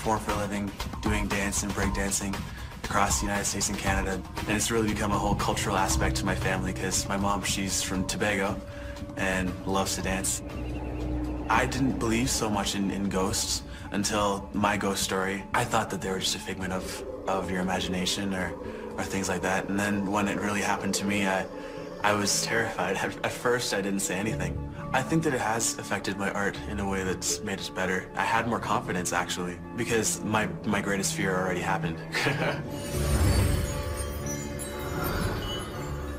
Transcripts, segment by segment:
perform for a living, doing dance and breakdancing across the United States and Canada. And it's really become a whole cultural aspect to my family because my mom, she's from Tobago and loves to dance. I didn't believe so much in ghosts until my ghost story. I thought that they were just a figment of your imagination or things like that. And then when it really happened to me, I was terrified. At first, I didn't say anything. I think that it has affected my art in a way that's made it better. I had more confidence, actually, because my greatest fear already happened.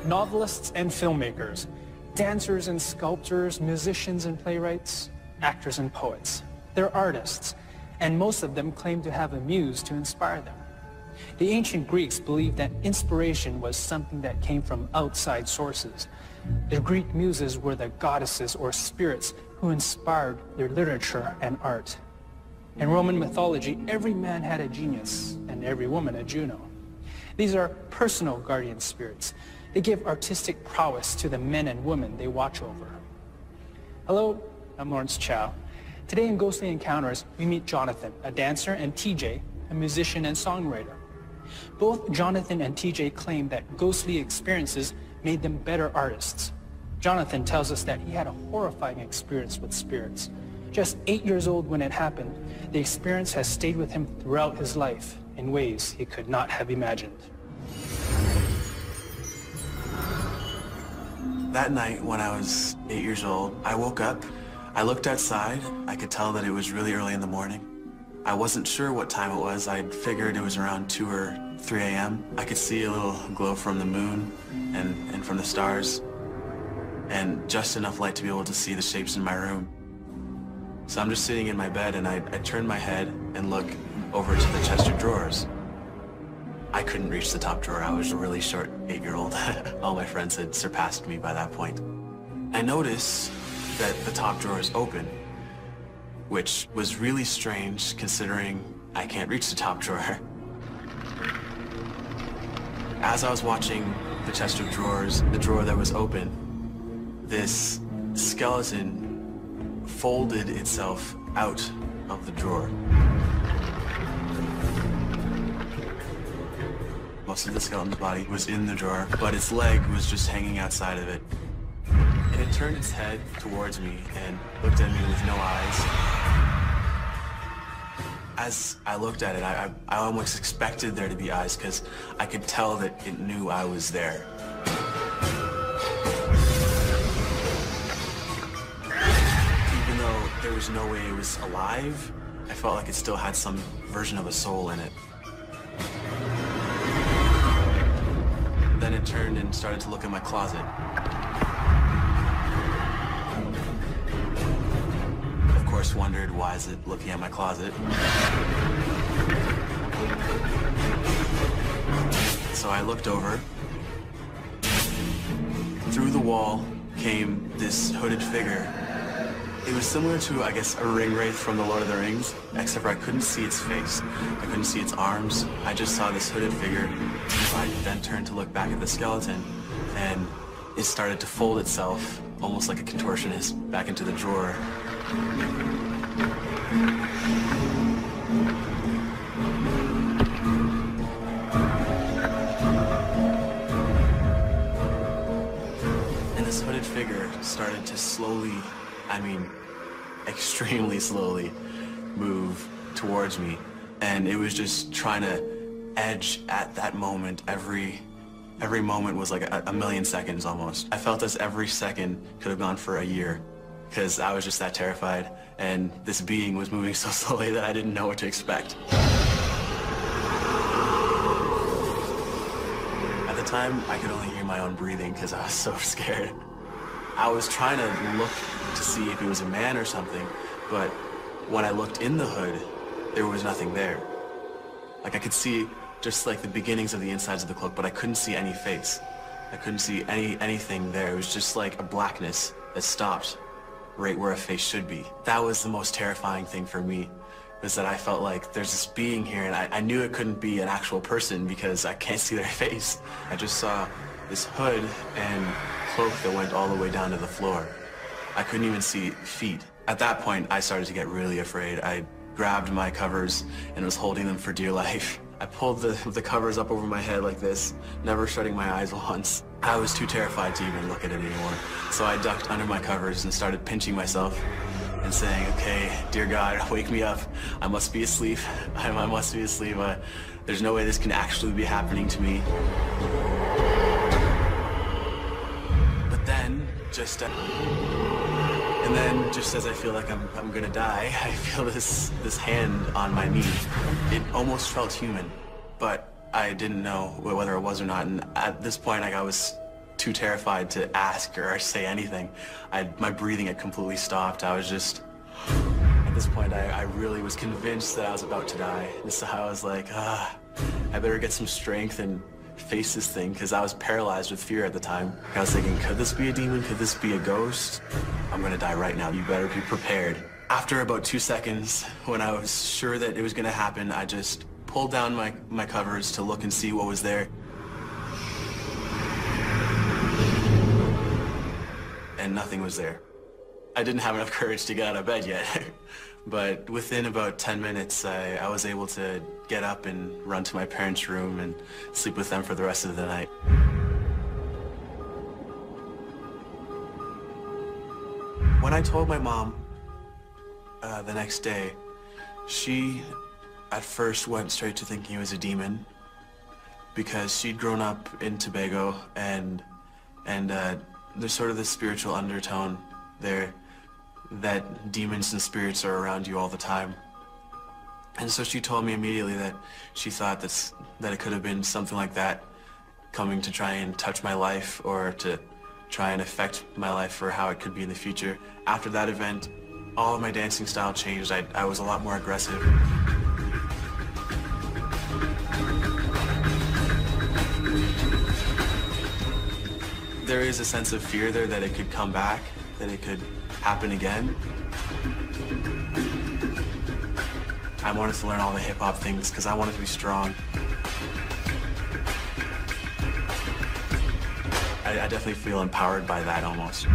Novelists and filmmakers, dancers and sculptors, musicians and playwrights, actors and poets. They're artists, and most of them claim to have a muse to inspire them. The ancient Greeks believed that inspiration was something that came from outside sources. The Greek muses were the goddesses or spirits who inspired their literature and art. In Roman mythology, every man had a genius and every woman a Juno. These are personal guardian spirits. They give artistic prowess to the men and women they watch over. Hello, I'm Lawrence Chow. Today in Ghostly Encounters, we meet Jonathan, a dancer, and TJ, a musician and songwriter. Both Jonathan and TJ claim that ghostly experiences made them better artists. Jonathan tells us that he had a horrifying experience with spirits. Just 8 years old when it happened, the experience has stayed with him throughout his life in ways he could not have imagined. That night when I was 8 years old, I woke up. I looked outside. I could tell that it was really early in the morning. I wasn't sure what time it was. I figured it was around 2 or 3 a.m. I could see a little glow from the moon and from the stars, and just enough light to be able to see the shapes in my room. So I'm just sitting in my bed, and I turn my head and look over to the chest of drawers. I couldn't reach the top drawer. I was a really short 8-year-old. All my friends had surpassed me by that point. I noticed that the top drawer is open, which was really strange considering I can't reach the top drawer. As I was watching the chest of drawers, the drawer that was open, this skeleton folded itself out of the drawer. Most of the skeleton's body was in the drawer, but its leg was just hanging outside of it. And it turned its head towards me and looked at me with no eyes. As I looked at it, I almost expected there to be eyes because I could tell that it knew I was there. Even though there was no way it was alive, I felt like it still had some version of a soul in it. Then it turned and started to look in my closet. Of course, wondered, why is it looking at my closet? So I looked over. Through the wall came this hooded figure. It was similar to, I guess, a ring wraith from the Lord of the Rings, except for I couldn't see its face. I couldn't see its arms. I just saw this hooded figure. I then turned to look back at the skeleton, and it started to fold itself, almost like a contortionist, back into the drawer. And this hooded figure started to slowly, I mean, extremely slowly, move towards me. And it was just trying to edge at that moment. Every moment was like a million seconds almost. I felt as every second could have gone for a year, because I was just that terrified, and this being was moving so slowly that I didn't know what to expect. At the time, I could only hear my own breathing because I was so scared. I was trying to look to see if it was a man or something, but when I looked in the hood, there was nothing there. Like, I could see just like the beginnings of the insides of the cloak, but I couldn't see any face. I couldn't see anything there. It was just like a blackness that stopped right where a face should be. That was the most terrifying thing for me, was that I felt like there's this being here, and I knew it couldn't be an actual person because I can't see their face. I just saw this hood and cloak that went all the way down to the floor. I couldn't even see feet. At that point, I started to get really afraid. I grabbed my covers and was holding them for dear life. I pulled the covers up over my head like this, never shutting my eyes once. I was too terrified to even look at it anymore. So I ducked under my covers and started pinching myself and saying, okay, dear God, wake me up. I must be asleep. I must be asleep. There's no way this can actually be happening to me. But then, just as I feel like I'm gonna die, I feel this hand on my knee. It almost felt human, but I didn't know whether it was or not. And at this point, I was too terrified to ask or say anything. My breathing had completely stopped. I was just, at this point, I really was convinced that I was about to die. And so I was like, I better get some strength and face this thing, because I was paralyzed with fear at the time. I was thinking, could this be a demon? Could this be a ghost? I'm gonna die right now. You better be prepared. After about 2 seconds, when I was sure that it was gonna happen, I just pulled down my covers to look and see what was there. And nothing was there. I didn't have enough courage to get out of bed yet. But within about 10 minutes, I was able to get up and run to my parents' room and sleep with them for the rest of the night. When I told my mom the next day, she at first went straight to thinking it was a demon, because she'd grown up in Tobago, and there's sort of this spiritual undertone there, that demons and spirits are around you all the time. And so she told me immediately that she thought that it could have been something like that, coming to try and touch my life or to try and affect my life for how it could be in the future. After that event, all of my dancing style changed. I was a lot more aggressive. There is a sense of fear there that it could come back, that it could happen again. I wanted to learn all the hip-hop things because I wanted to be strong. I definitely feel empowered by that almost.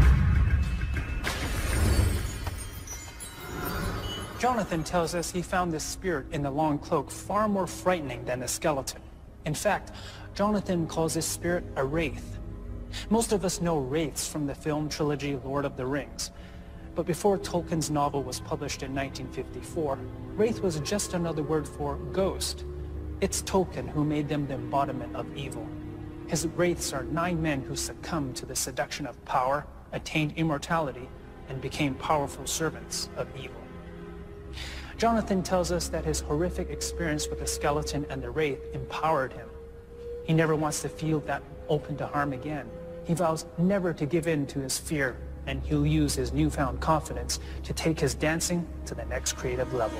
Jonathan tells us he found this spirit in the long cloak far more frightening than the skeleton. In fact, Jonathan calls this spirit a wraith. Most of us know wraiths from the film trilogy Lord of the Rings. But before Tolkien's novel was published in 1954, wraith was just another word for ghost. It's Tolkien who made them the embodiment of evil. His wraiths are 9 men who succumbed to the seduction of power, attained immortality, and became powerful servants of evil. Jonathan tells us that his horrific experience with the skeleton and the wraith empowered him. He never wants to feel that open to harm again. He vows never to give in to his fear, and he'll use his newfound confidence to take his dancing to the next creative level.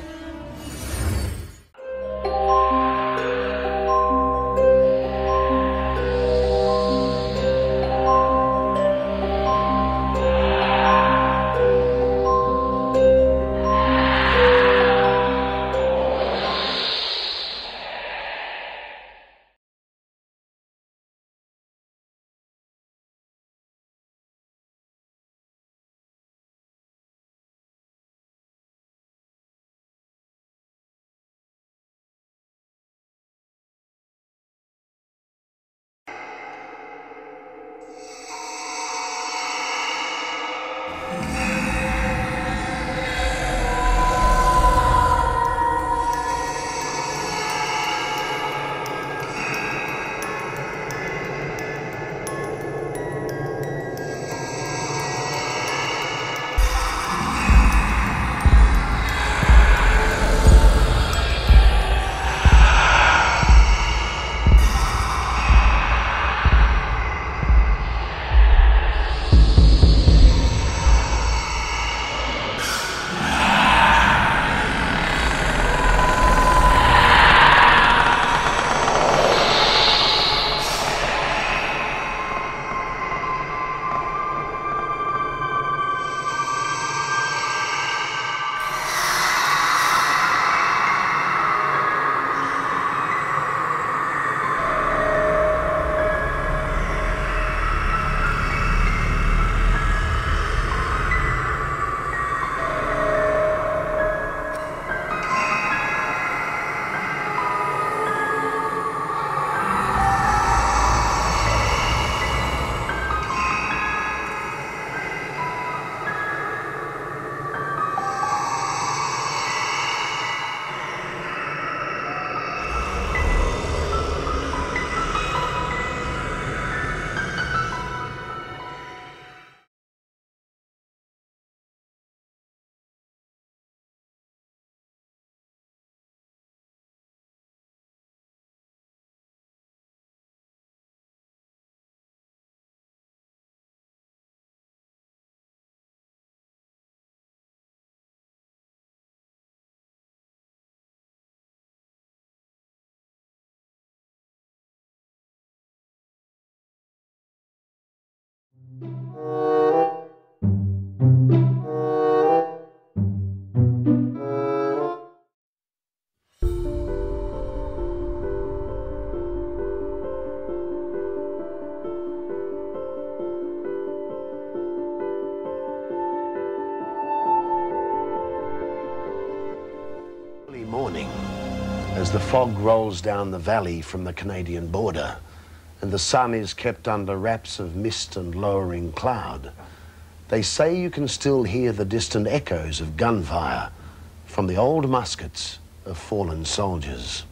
morning, as the fog rolls down the valley from the Canadian border and the sun is kept under wraps of mist and lowering cloud, they say you can still hear the distant echoes of gunfire from the old muskets of fallen soldiers.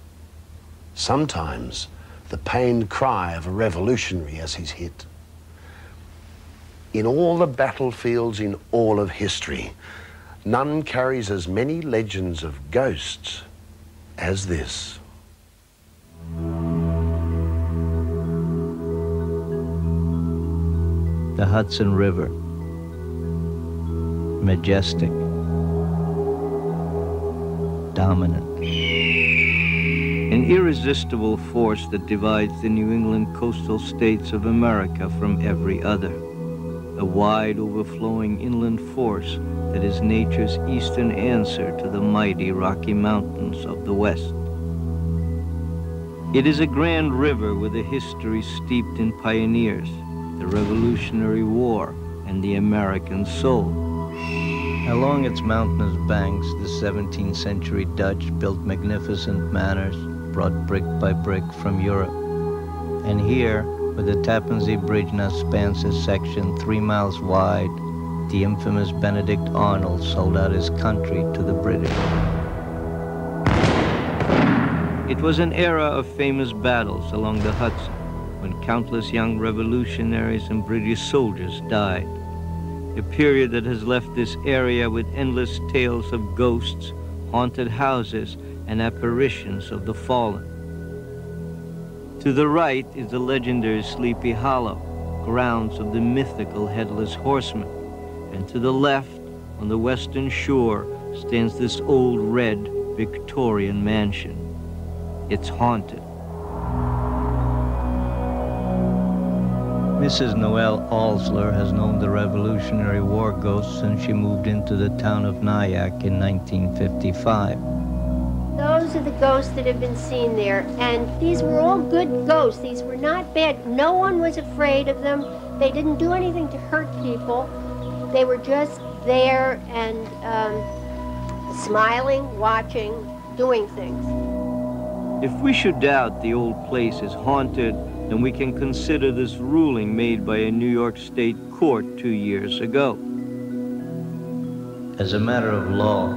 Sometimes the pained cry of a revolutionary as he's hit. In all the battlefields in all of history, none carries as many legends of ghosts as this. The Hudson River, majestic, dominant. An irresistible force that divides the New England coastal states of America from every other. A wide, overflowing inland force that is nature's eastern answer to the mighty Rocky Mountains of the West. It is a grand river with a history steeped in pioneers, the Revolutionary War, and the American soul. Along its mountainous banks, the 17th century Dutch built magnificent manors brought brick by brick from Europe. And here, where the Tappan Zee Bridge now spans a section 3 miles wide, the infamous Benedict Arnold sold out his country to the British. It was an era of famous battles along the Hudson, when countless young revolutionaries and British soldiers died. A period that has left this area with endless tales of ghosts, haunted houses, and apparitions of the fallen. To the right is the legendary Sleepy Hollow, grounds of the mythical Headless Horseman. And to the left, on the western shore, stands this old red Victorian mansion. It's haunted. Mrs. Noelle Alsler has known the Revolutionary War ghosts since she moved into the town of Nyack in 1955. Those are the ghosts that have been seen there, and these were all good ghosts. These were not bad. No one was afraid of them. They didn't do anything to hurt people. They were just there and smiling, watching, doing things. If we should doubt the old place is haunted, then we can consider this ruling made by a New York State court 2 years ago. As a matter of law,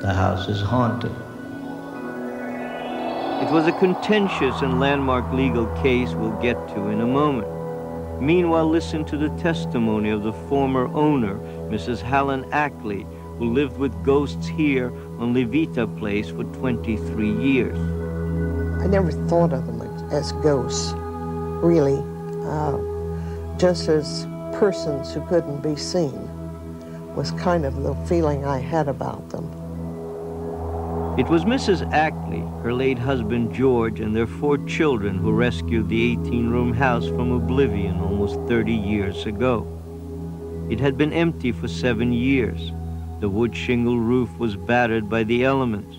the house is haunted. It was a contentious and landmark legal case we'll get to in a moment. Meanwhile, listen to the testimony of the former owner, Mrs. Helen Ackley, who lived with ghosts here on Levita Place for 23 years. I never thought of them as ghosts, really, just as persons who couldn't be seen was kind of the feeling I had about them. It was Mrs. Ackley, her late husband George, and their 4 children who rescued the 18-room house from oblivion almost 30 years ago. It had been empty for 7 years. The wood shingle roof was battered by the elements.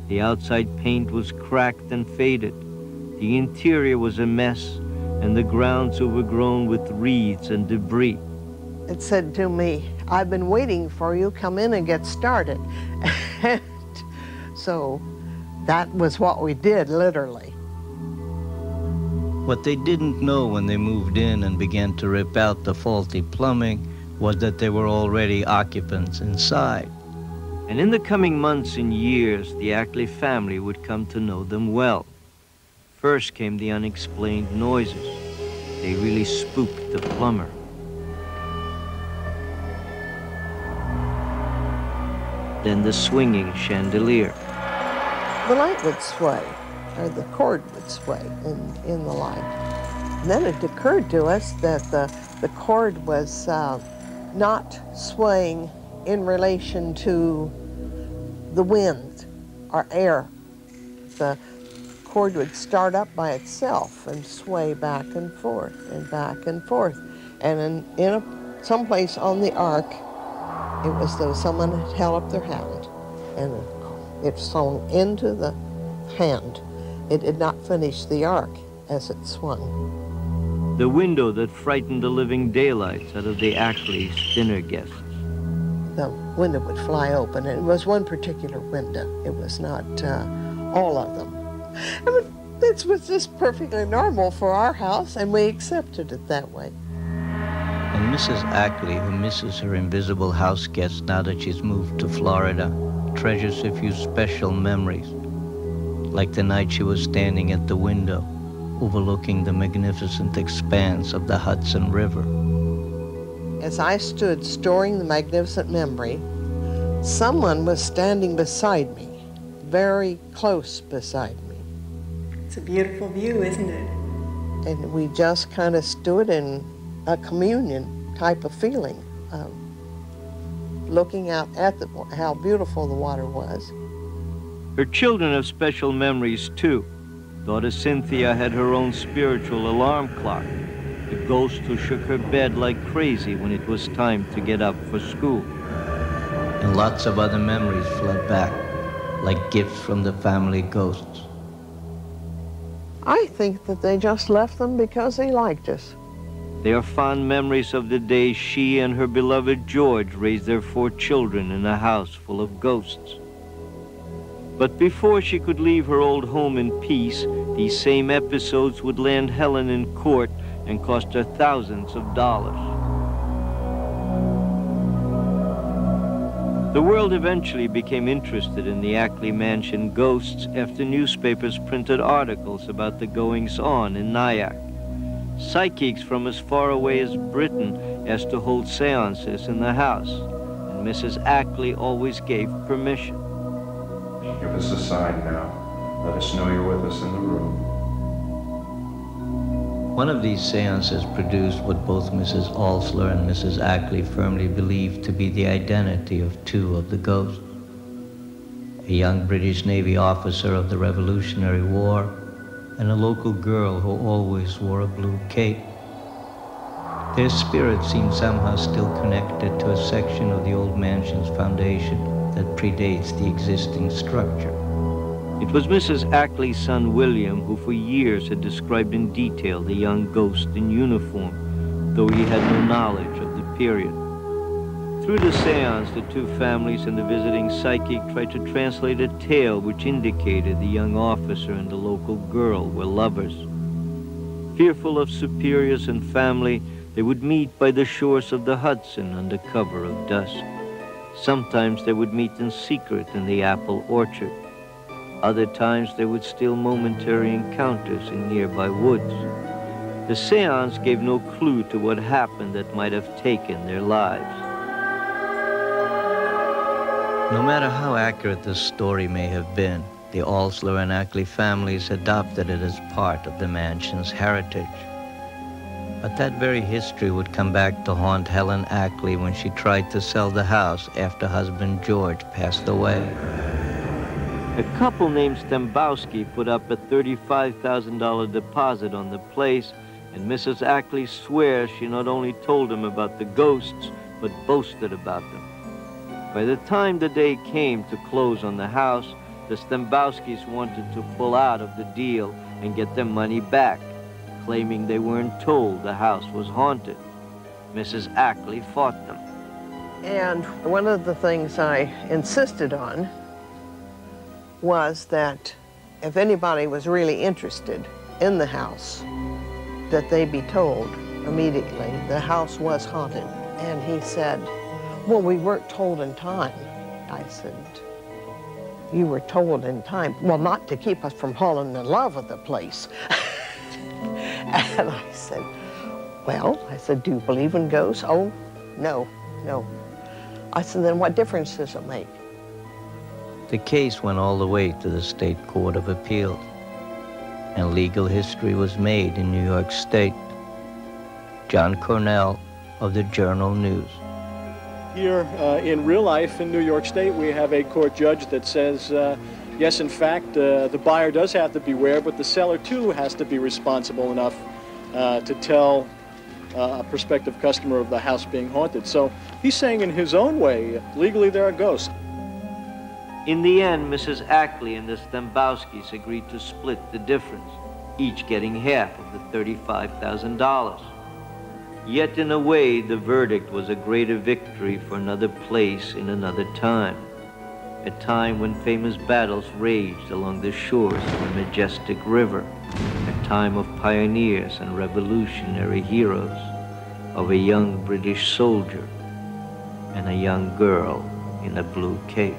The outside paint was cracked and faded. The interior was a mess, and the grounds overgrown with reeds and debris. It said to me, "I've been waiting for you, come in and get started." So that was what we did, literally. What they didn't know when they moved in and began to rip out the faulty plumbing was that there were already occupants inside. And in the coming months and years, the Ackley family would come to know them well. First came the unexplained noises. They really spooked the plumber. Then the swinging chandelier. The light would sway, or the cord would sway in the light. And then it occurred to us that the cord was not swaying in relation to the wind or air. The cord would start up by itself and sway back and forth and back and forth. And someplace on the ark, it was as though someone had held up their hand and it swung into the hand. It did not finish the arc as it swung. The window that frightened the living daylights out of the Ackley's dinner guests. the window would fly open. And it was one particular window. It was not all of them. This was just perfectly normal for our house, and we accepted it that way. And Mrs. Ackley, who misses her invisible house guests now that she's moved to Florida, treasures a few special memories, like the night she was standing at the window, overlooking the magnificent expanse of the Hudson River. As I stood storing the magnificent memory, someone was standing beside me, very close beside me. It's a beautiful view, isn't it? And we just kind of stood in a communion type of feeling, looking out at how beautiful the water was. Her children have special memories too. Daughter Cynthia had her own spiritual alarm clock, the ghost who shook her bed like crazy when it was time to get up for school. And lots of other memories flood back, like gifts from the family ghosts. I think that they just left them because they liked us. They are fond memories of the day she and her beloved George raised their 4 children in a house full of ghosts. But before she could leave her old home in peace, these same episodes would land Helen in court and cost her thousands of dollars. The world eventually became interested in the Ackley Mansion ghosts after newspapers printed articles about the goings-on in Nyack. Psychics from as far away as Britain asked to hold seances in the house, and Mrs. Ackley always gave permission. Give us a sign now. Let us know you're with us in the room. One of these seances produced what both Mrs. Alsler and Mrs. Ackley firmly believed to be the identity of 2 of the ghosts. A young British Navy officer of the Revolutionary War and a local girl who always wore a blue cape. Their spirits seemed somehow still connected to a section of the old mansion's foundation that predates the existing structure. It was Mrs. Ackley's son William who for years had described in detail the young ghost in uniform, though he had no knowledge of the period. Through the seance, the 2 families and the visiting psychic tried to translate a tale which indicated the young officer and the local girl were lovers. Fearful of superiors and family, they would meet by the shores of the Hudson under cover of dusk. Sometimes they would meet in secret in the apple orchard. Other times they would steal momentary encounters in nearby woods. The seance gave no clue to what happened that might have taken their lives. No matter how accurate this story may have been, the Alsler and Ackley families adopted it as part of the mansion's heritage. But that very history would come back to haunt Helen Ackley when she tried to sell the house after husband George passed away. A couple named Stembowski put up a $35,000 deposit on the place, and Mrs. Ackley swears she not only told him about the ghosts, but boasted about them. By the time the day came to close on the house, the Stembowskis wanted to pull out of the deal and get their money back, claiming they weren't told the house was haunted. Mrs. Ackley fought them. And one of the things I insisted on was that if anybody was really interested in the house, that they be told immediately the house was haunted. And he said, well, we weren't told in time. I said, you were told in time. Well, not to keep us from falling in love with the place. And I said, well, do you believe in ghosts? Oh, no. I said, then what difference does it make? The case went all the way to the State Court of Appeals, and legal history was made in New York State. John Cornell of the Journal News. Here in real life in New York State, we have a court judge that says, yes, in fact, the buyer does have to beware, but the seller, too, has to be responsible enough to tell a prospective customer of the house being haunted. So he's saying in his own way, legally there are ghosts. In the end, Mrs. Ackley and the Stembowskis agreed to split the difference, each getting half of the $35,000. Yet in a way, the verdict was a greater victory for another place in another time, a time when famous battles raged along the shores of a majestic river, a time of pioneers and revolutionary heroes, of a young British soldier and a young girl in a blue cape.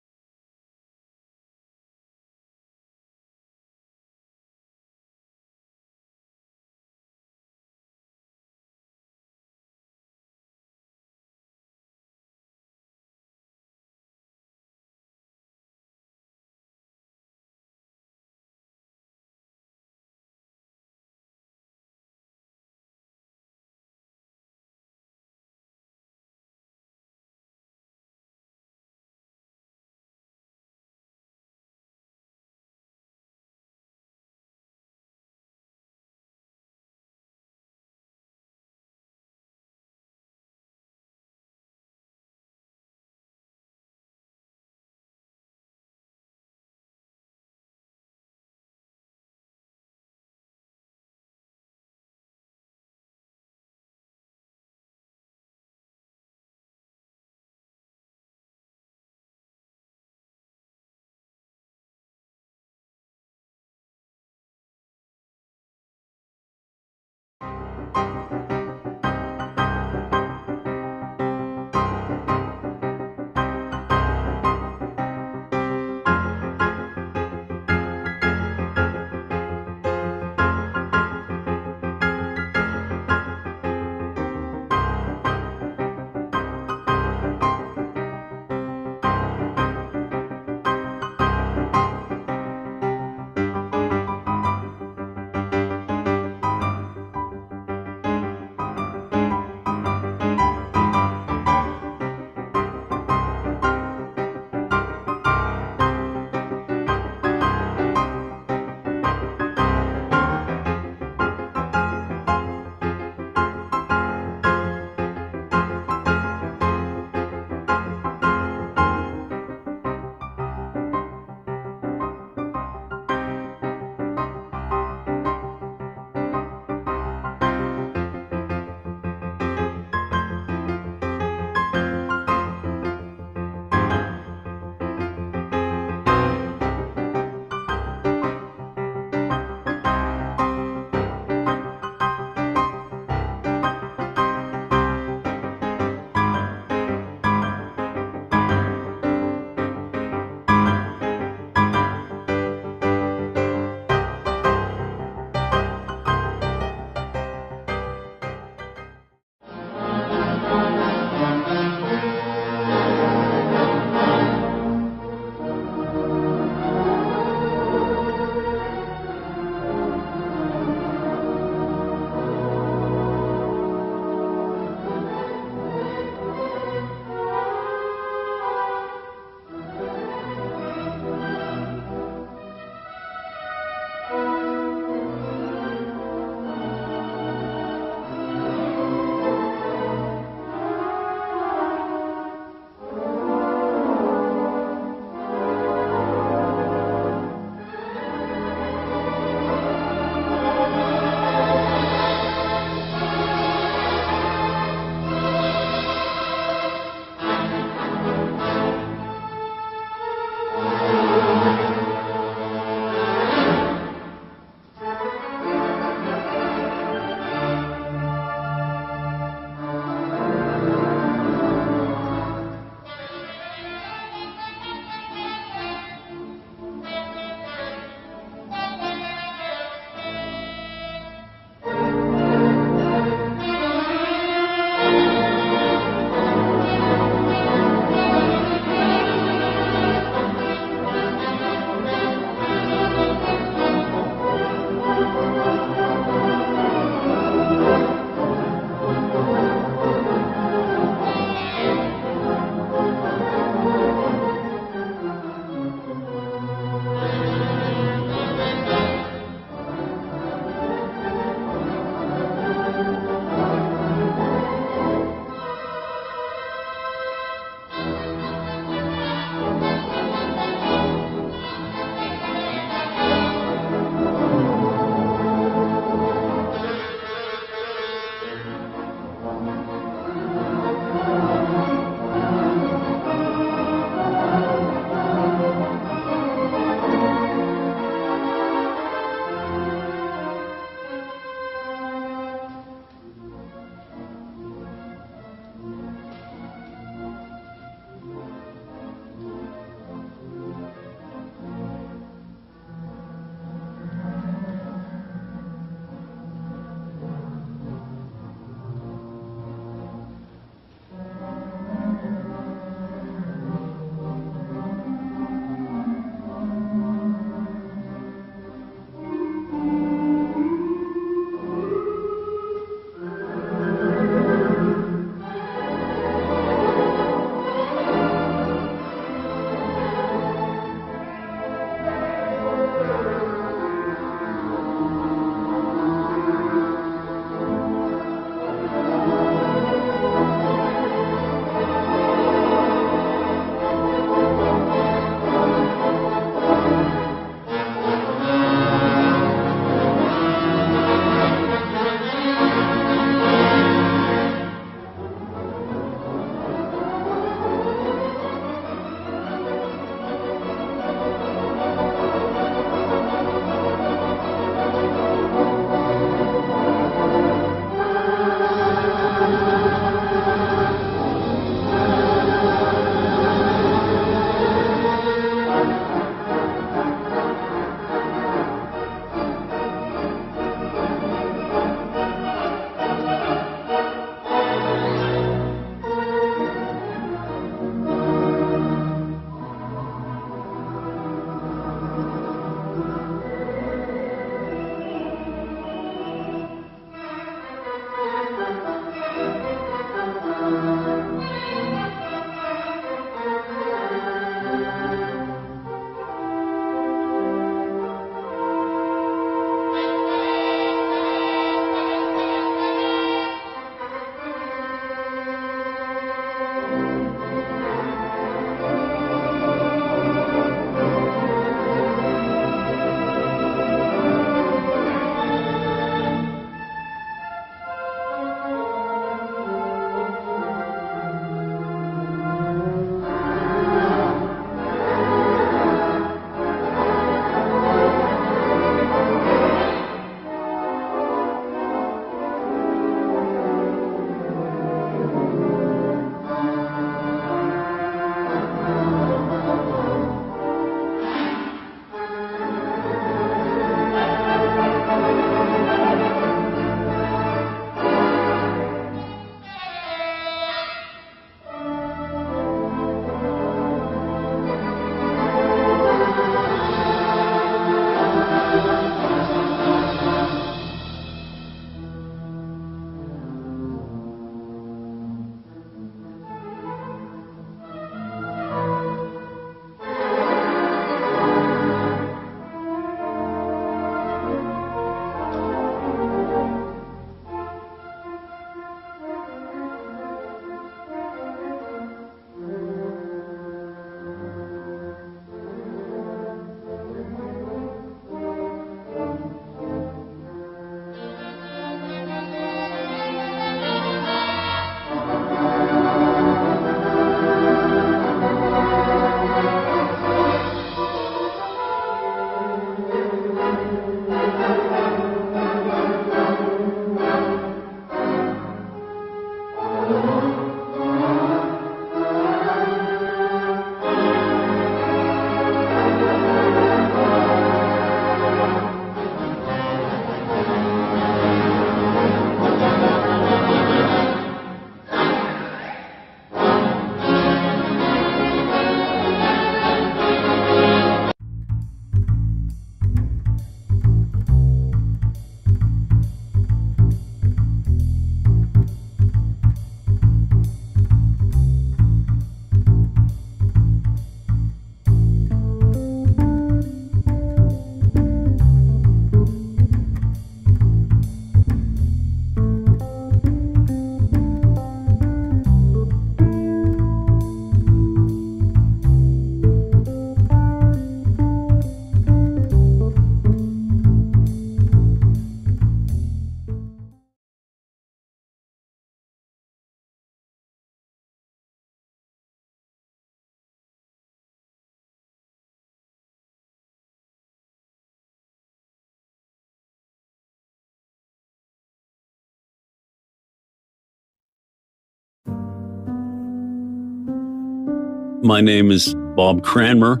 My name is Bob Cranmer.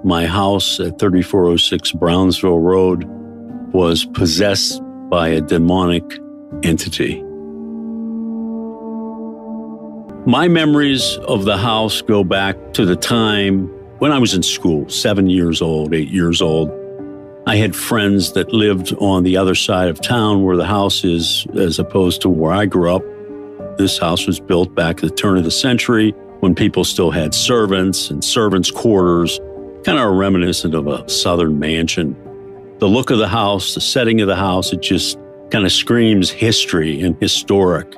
My house at 3406 Brownsville Road was possessed by a demonic entity. My memories of the house go back to the time when I was in school, 7 years old, 8 years old. I had friends that lived on the other side of town where the house is, as opposed to where I grew up. This house was built back at the turn of the century when people still had servants and servants' quarters, kind of reminiscent of a southern mansion. The look of the house, the setting of the house, it just kind of screams history and historic.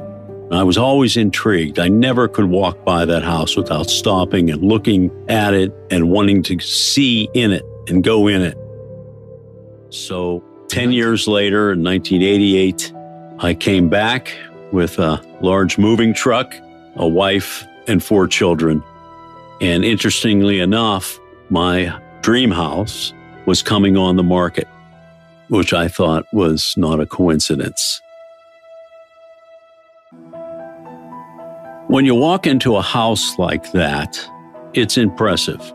I was always intrigued. I never could walk by that house without stopping and looking at it and wanting to see in it and go in it. So 10 years later, in 1988, I came back with a large moving truck, a wife, and 4 children. And interestingly enough, my dream house was coming on the market, which I thought was not a coincidence. When you walk into a house like that, it's impressive.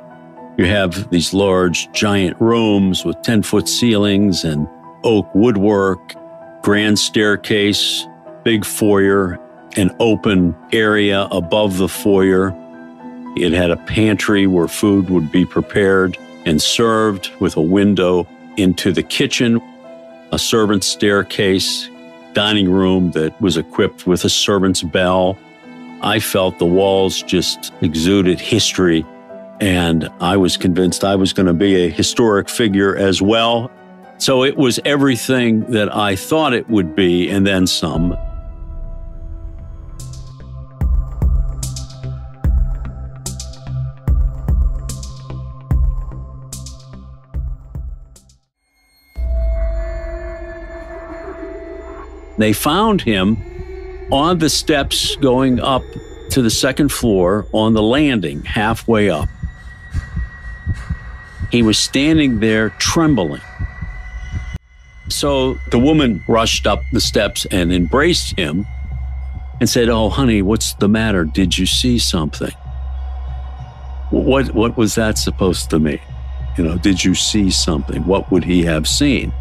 You have these large, giant rooms with 10-foot ceilings and oak woodwork, grand staircase, big foyer, an open area above the foyer. It had a pantry where food would be prepared and served with a window into the kitchen, a servant's staircase, dining room that was equipped with a servant's bell. I felt the walls just exuded history, and I was convinced I was going to be a historic figure as well. So it was everything that I thought it would be, and then some. They found him on the steps going up to the second floor on the landing, halfway up. He was standing there trembling. So the woman rushed up the steps and embraced him and said, "Oh, honey, what's the matter? Did you see something?" What was that supposed to mean? You know, did you see something? What would he have seen?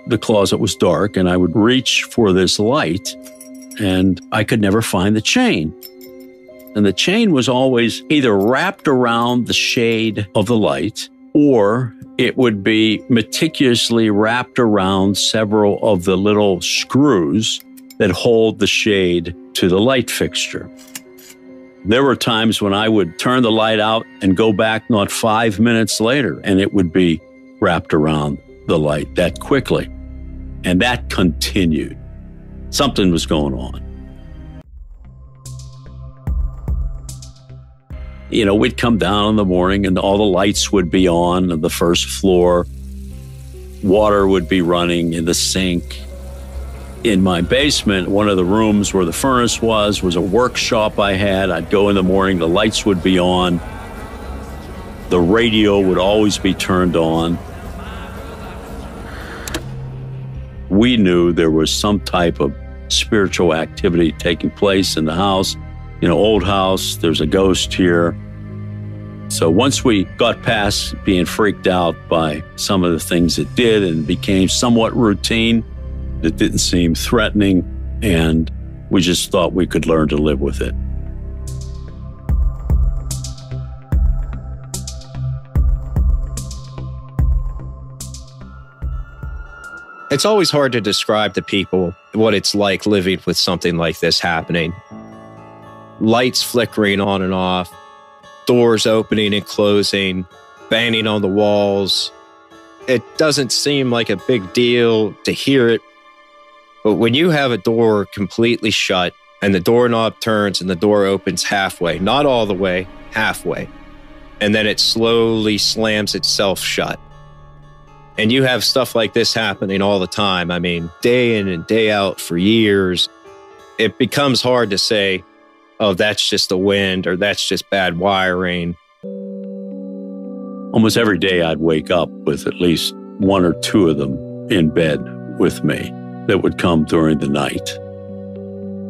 The closet was dark, and I would reach for this light, and I could never find the chain. And the chain was always either wrapped around the shade of the light, or it would be meticulously wrapped around several of the little screws that hold the shade to the light fixture. There were times when I would turn the light out and go back not 5 minutes later, and it would be wrapped around the light that quickly. And that continued. Something was going on. You know, we'd come down in the morning and all the lights would be on the first floor. Water would be running in the sink. In my basement, one of the rooms where the furnace was a workshop I had. I'd go in the morning, the lights would be on. The radio would always be turned on. We knew there was some type of spiritual activity taking place in the house. You know, old house, there's a ghost here. So once we got past being freaked out by some of the things it did and became somewhat routine, it didn't seem threatening, and we just thought we could learn to live with it. It's always hard to describe to people what it's like living with something like this happening. Lights flickering on and off, doors opening and closing, banging on the walls. It doesn't seem like a big deal to hear it, but when you have a door completely shut and the doorknob turns and the door opens halfway, not all the way, halfway, and then it slowly slams itself shut. And you have stuff like this happening all the time. I mean, day in and day out for years. It becomes hard to say, oh, that's just the wind or that's just bad wiring. Almost every day I'd wake up with at least one or two of them in bed with me that would come during the night.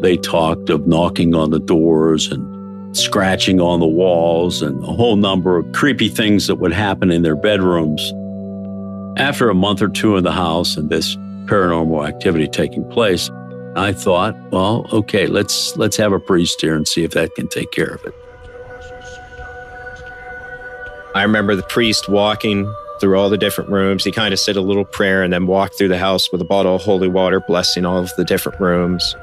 They talked of knocking on the doors and scratching on the walls and a whole number of creepy things that would happen in their bedrooms. After a month or two in the house and this paranormal activity taking place, I thought, well, okay, let's have a priest here and see if that can take care of it. I remember the priest walking through all the different rooms. He kind of said a little prayer and then walked through the house with a bottle of holy water, blessing all of the different rooms.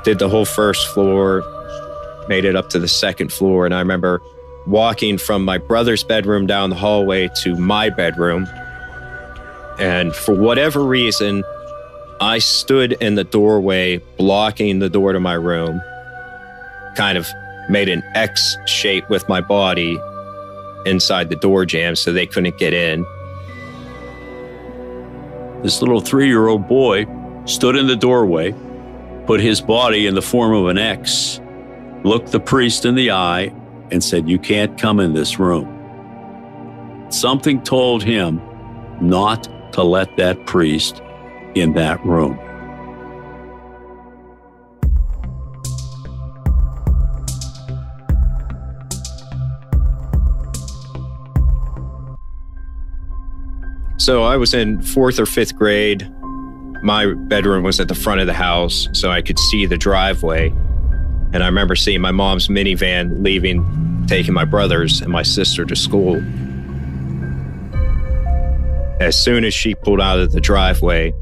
Did the whole first floor, made it up to the second floor. And I remember walking from my brother's bedroom down the hallway to my bedroom. And for whatever reason, I stood in the doorway, blocking the door to my room, kind of made an X shape with my body inside the door jamb so they couldn't get in. This little 3-year-old boy stood in the doorway, put his body in the form of an X, looked the priest in the eye, and said, "You can't come in this room." Something told him not to let that priest in that room. So I was in 4th or 5th grade. My bedroom was at the front of the house, so I could see the driveway. And I remember seeing my mom's minivan leaving, taking my brothers and my sister to school. As soon as she pulled out of the driveway,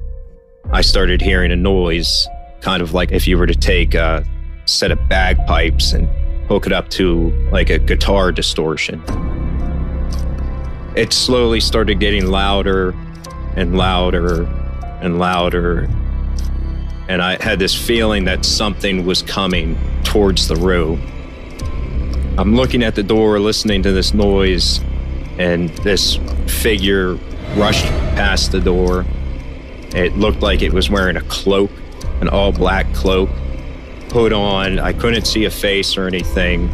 I started hearing a noise, kind of like if you were to take a set of bagpipes and hook it up to like a guitar distortion. It slowly started getting louder and louder and louder. And I had this feeling that something was coming towards the room. I'm looking at the door, listening to this noise, and this figure rushed past the door. It looked like it was wearing a cloak, an all-black cloak, hood on. I couldn't see a face or anything.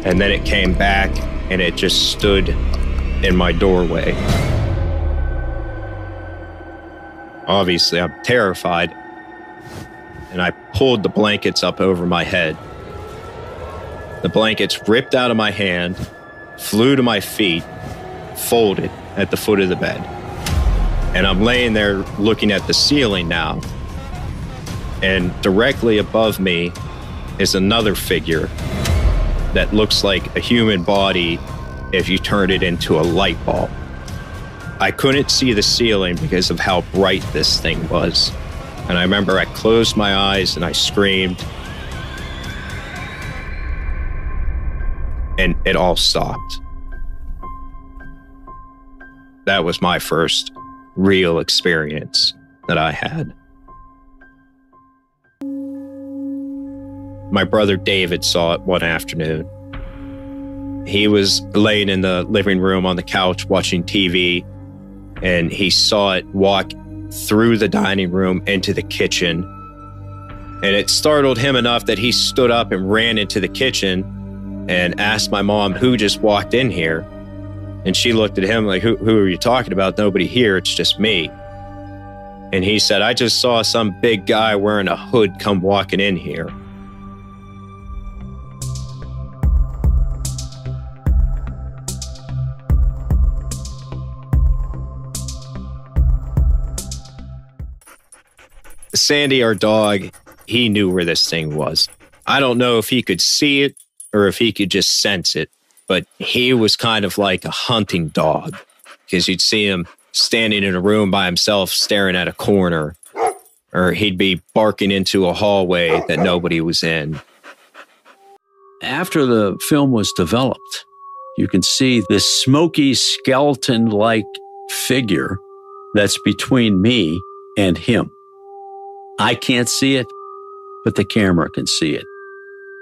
And then it came back, and it just stood in my doorway. Obviously, I'm terrified, and I pulled the blankets up over my head. The blankets ripped out of my hand, flew to my feet, folded at the foot of the bed. And I'm laying there looking at the ceiling now, and directly above me is another figure that looks like a human body if you turned it into a light bulb. I couldn't see the ceiling because of how bright this thing was. And I remember I closed my eyes and I screamed. And it all stopped. That was my first real experience that I had. My brother David saw it one afternoon. He was laying in the living room on the couch watching TV, and he saw it walk through the dining room into the kitchen. And it startled him enough that he stood up and ran into the kitchen and asked my mom who just walked in here. And she looked at him like, who are you talking about? Nobody here, it's just me. And he said, I just saw some big guy wearing a hood come walking in here. Sandy, our dog, he knew where this thing was. I don't know if he could see it or if he could just sense it, but he was kind of like a hunting dog because you'd see him standing in a room by himself staring at a corner, or he'd be barking into a hallway that nobody was in. After the film was developed, you can see this smoky skeleton-like figure that's between me and him. I can't see it, but the camera can see it.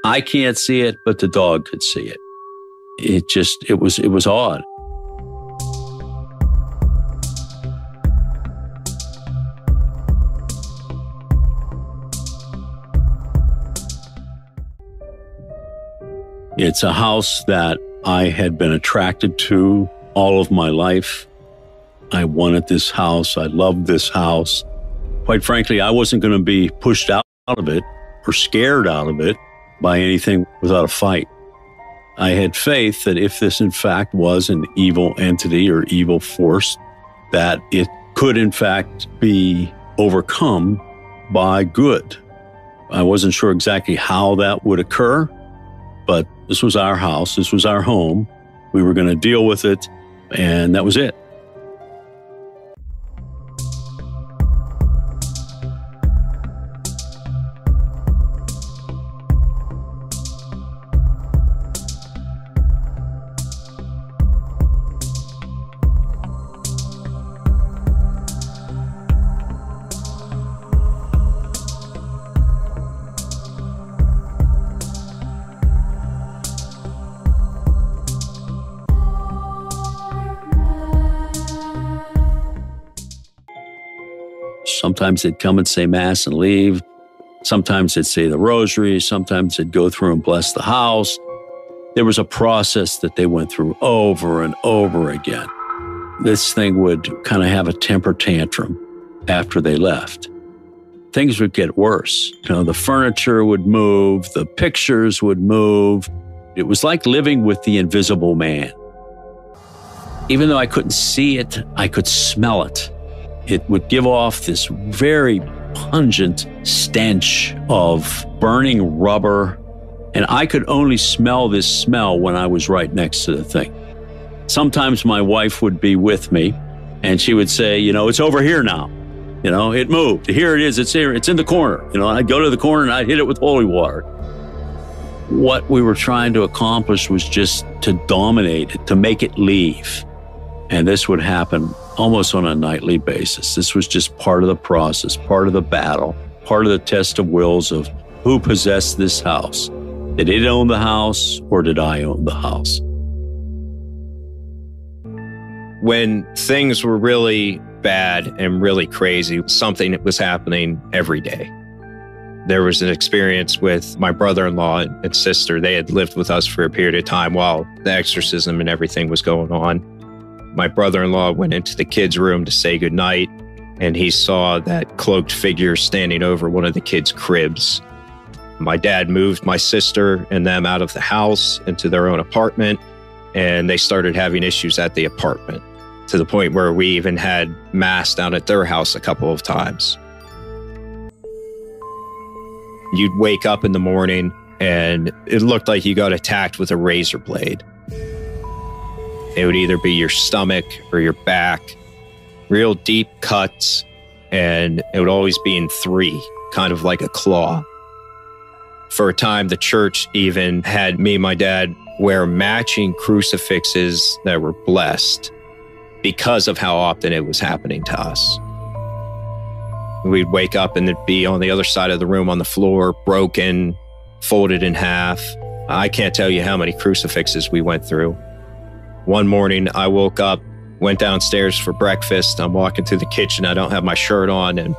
I can't see it, but the dog could see it. It was odd. It's a house that I had been attracted to all of my life. I wanted this house. I loved this house. Quite frankly, I wasn't going to be pushed out of it or scared out of it by anything without a fight. I had faith that if this in fact was an evil entity or evil force, that it could in fact be overcome by good. I wasn't sure exactly how that would occur, but this was our house, this was our home. We were going to deal with it, and that was it. Sometimes they'd come and say Mass and leave. Sometimes they'd say the rosary. Sometimes they'd go through and bless the house. There was a process that they went through over and over again. This thing would kind of have a temper tantrum after they left. Things would get worse. The furniture would move, the pictures would move. It was like living with the invisible man. Even though I couldn't see it, I could smell it. It would give off this very pungent stench of burning rubber, and I could only smell this smell when I was right next to the thing. Sometimes my wife would be with me, and she would say, it's over here now. It moved. Here it is. It's here. It's in the corner. I'd go to the corner and I'd hit it with holy water. What we were trying to accomplish was just to dominate it, to make it leave. And this would happen almost on a nightly basis. This was just part of the process, part of the battle, part of the test of wills of who possessed this house. Did it own the house, or did I own the house? When things were really bad and really crazy, something was happening every day. There was an experience with my brother-in-law and sister. They had lived with us for a period of time while the exorcism and everything was going on. My brother-in-law went into the kids' room to say goodnight, and he saw that cloaked figure standing over one of the kids' cribs. My dad moved my sister and them out of the house into their own apartment, and they started having issues at the apartment, to the point where we even had Mass down at their house a couple of times. You'd wake up in the morning, and it looked like you got attacked with a razor blade. It would either be your stomach or your back, real deep cuts, and it would always be in three, kind of like a claw. For a time, the church even had me and my dad wear matching crucifixes that were blessed because of how often it was happening to us. We'd wake up and it'd be on the other side of the room on the floor, broken, folded in half. I can't tell you how many crucifixes we went through. One morning, I woke up, went downstairs for breakfast. I'm walking through the kitchen. I don't have my shirt on, and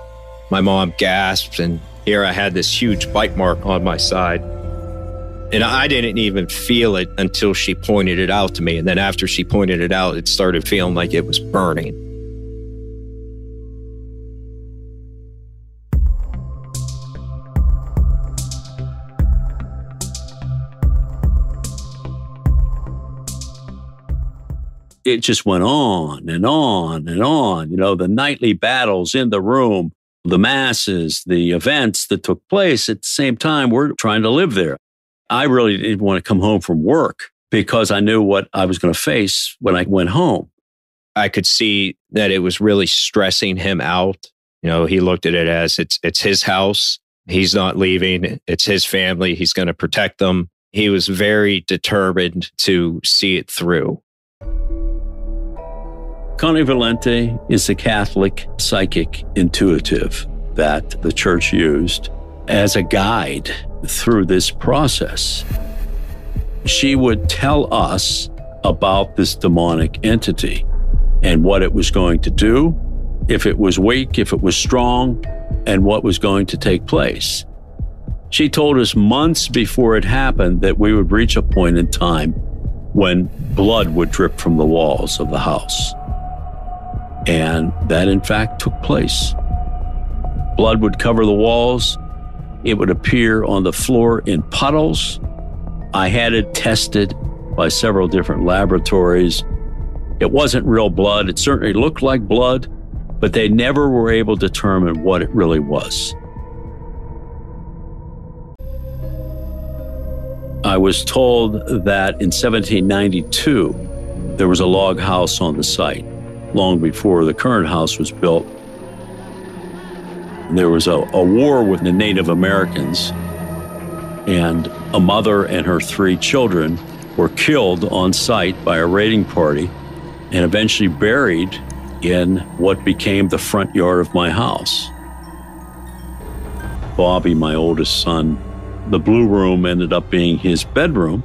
my mom gasped, and here I had this huge bite mark on my side. And I didn't even feel it until she pointed it out to me. And then after she pointed it out, it started feeling like it was burning. It just went on and on and on. The nightly battles in the room, the masses, the events that took place at the same time. We're trying to live there. I really didn't want to come home from work because I knew what I was going to face when I went home. I could see that it was really stressing him out. He looked at it as it's his house. He's not leaving. It's his family. He's going to protect them. He was very determined to see it through. Connie Valente is the Catholic psychic intuitive that the church used as a guide through this process. She would tell us about this demonic entity and what it was going to do, if it was weak, if it was strong, and what was going to take place. She told us months before it happened that we would reach a point in time when blood would drip from the walls of the house. And that, in fact, took place. Blood would cover the walls. It would appear on the floor in puddles. I had it tested by several different laboratories. It wasn't real blood. It certainly looked like blood, but they never were able to determine what it really was. I was told that in 1792, there was a log house on the site, long before the current house was built. There was a war with the Native Americans, and a mother and her 3 children were killed on site by a raiding party and eventually buried in what became the front yard of my house. Bobby, my oldest son, the blue room ended up being his bedroom,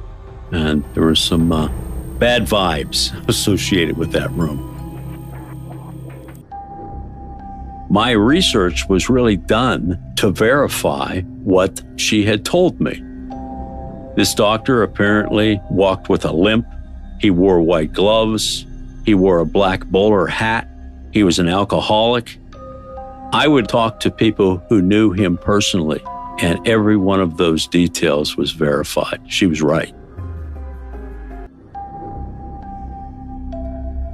and there were some bad vibes associated with that room. My research was really done to verify what she had told me. This doctor apparently walked with a limp. He wore white gloves. He wore a black bowler hat. He was an alcoholic. I would talk to people who knew him personally, and every one of those details was verified. She was right.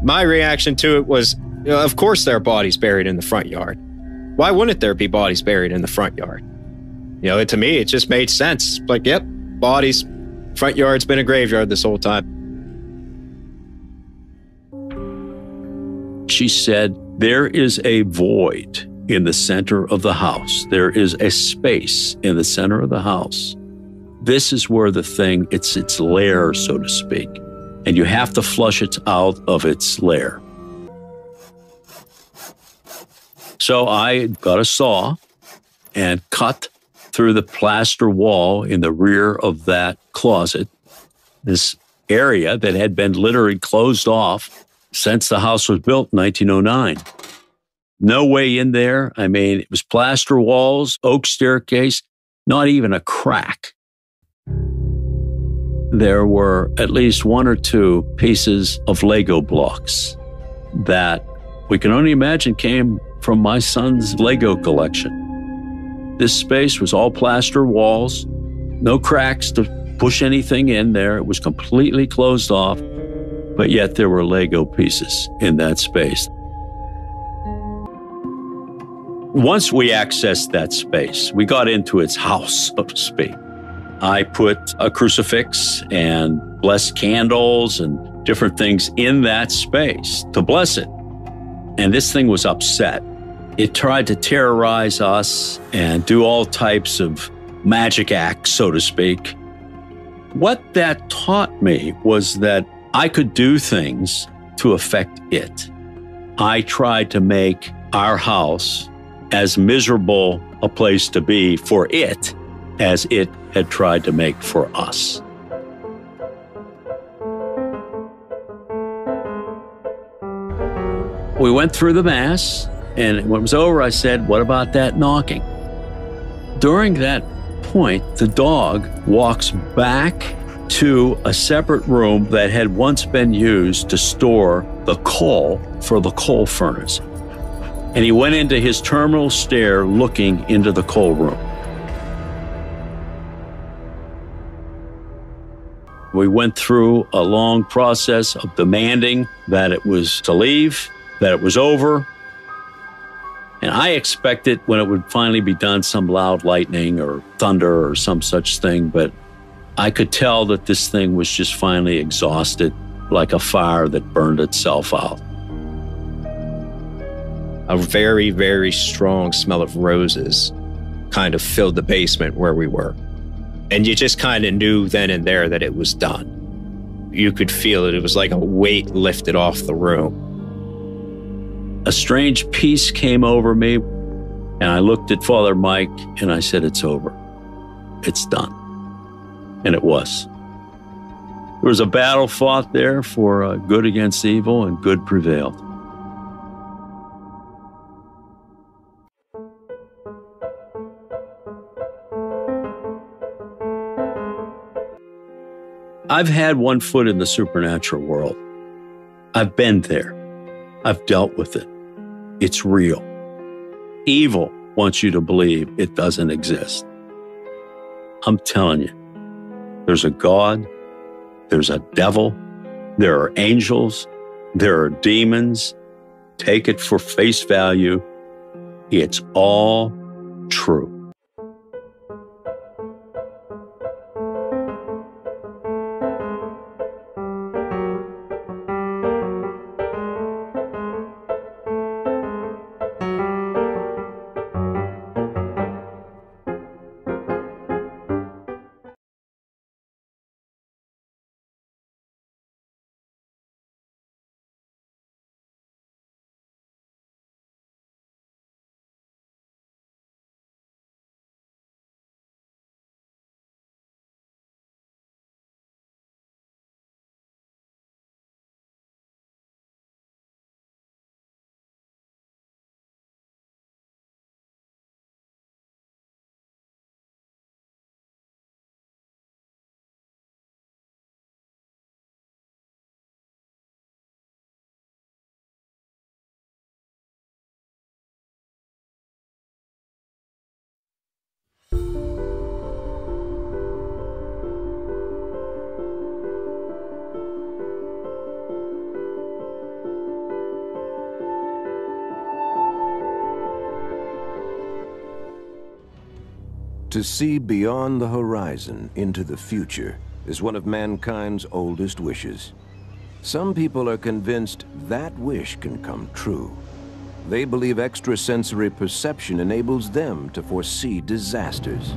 My reaction to it was, of course there are bodies buried in the front yard. Why wouldn't there be bodies buried in the front yard? To me, it just made sense. Like, yep, bodies. Front yard's been a graveyard this whole time. She said, there is a void in the center of the house. There is a space in the center of the house. This is where the thing, it's its lair, so to speak. And you have to flush it out of its lair. So I got a saw and cut through the plaster wall in the rear of that closet, this area that had been literally closed off since the house was built in 1909. No way in there. I mean, it was plaster walls, oak staircase, not even a crack. There were at least 1 or 2 pieces of Lego blocks that we can only imagine came from my son's Lego collection. This space was all plaster walls, no cracks to push anything in there. It was completely closed off, but yet there were Lego pieces in that space. Once we accessed that space, we got into its house, so to speak. I put a crucifix and blessed candles and different things in that space to bless it. And this thing was upset. It tried to terrorize us and do all types of magic acts, so to speak. What that taught me was that I could do things to affect it. I tried to make our house as miserable a place to be for it as it had tried to make for us. We went through the Mass, and when it was over, I said, what about that knocking? During that point, the dog walks back to a separate room that had once been used to store the coal for the coal furnace. And he went into his terminal stair looking into the coal room. We went through a long process of demanding that it was to leave, that it was over. And I expected when it would finally be done, some loud lightning or thunder or some such thing, but I could tell that this thing was just finally exhausted, like a fire that burned itself out. A very, very strong smell of roses kind of filled the basement where we were. And you just kind of knew then and there that it was done. You could feel it. It was like a weight lifted off the room. A strange peace came over me, and I looked at Father Mike, and I said, it's over. It's done. And it was. There was a battle fought there for good against evil, and good prevailed. I've had one foot in the supernatural world. I've been there. I've dealt with it. It's real. Evil wants you to believe it doesn't exist. I'm telling you, there's a God, there's a devil, there are angels, there are demons. Take it for face value. It's all true. To see beyond the horizon into the future is one of mankind's oldest wishes. Some people are convinced that wish can come true. They believe extrasensory perception enables them to foresee disasters,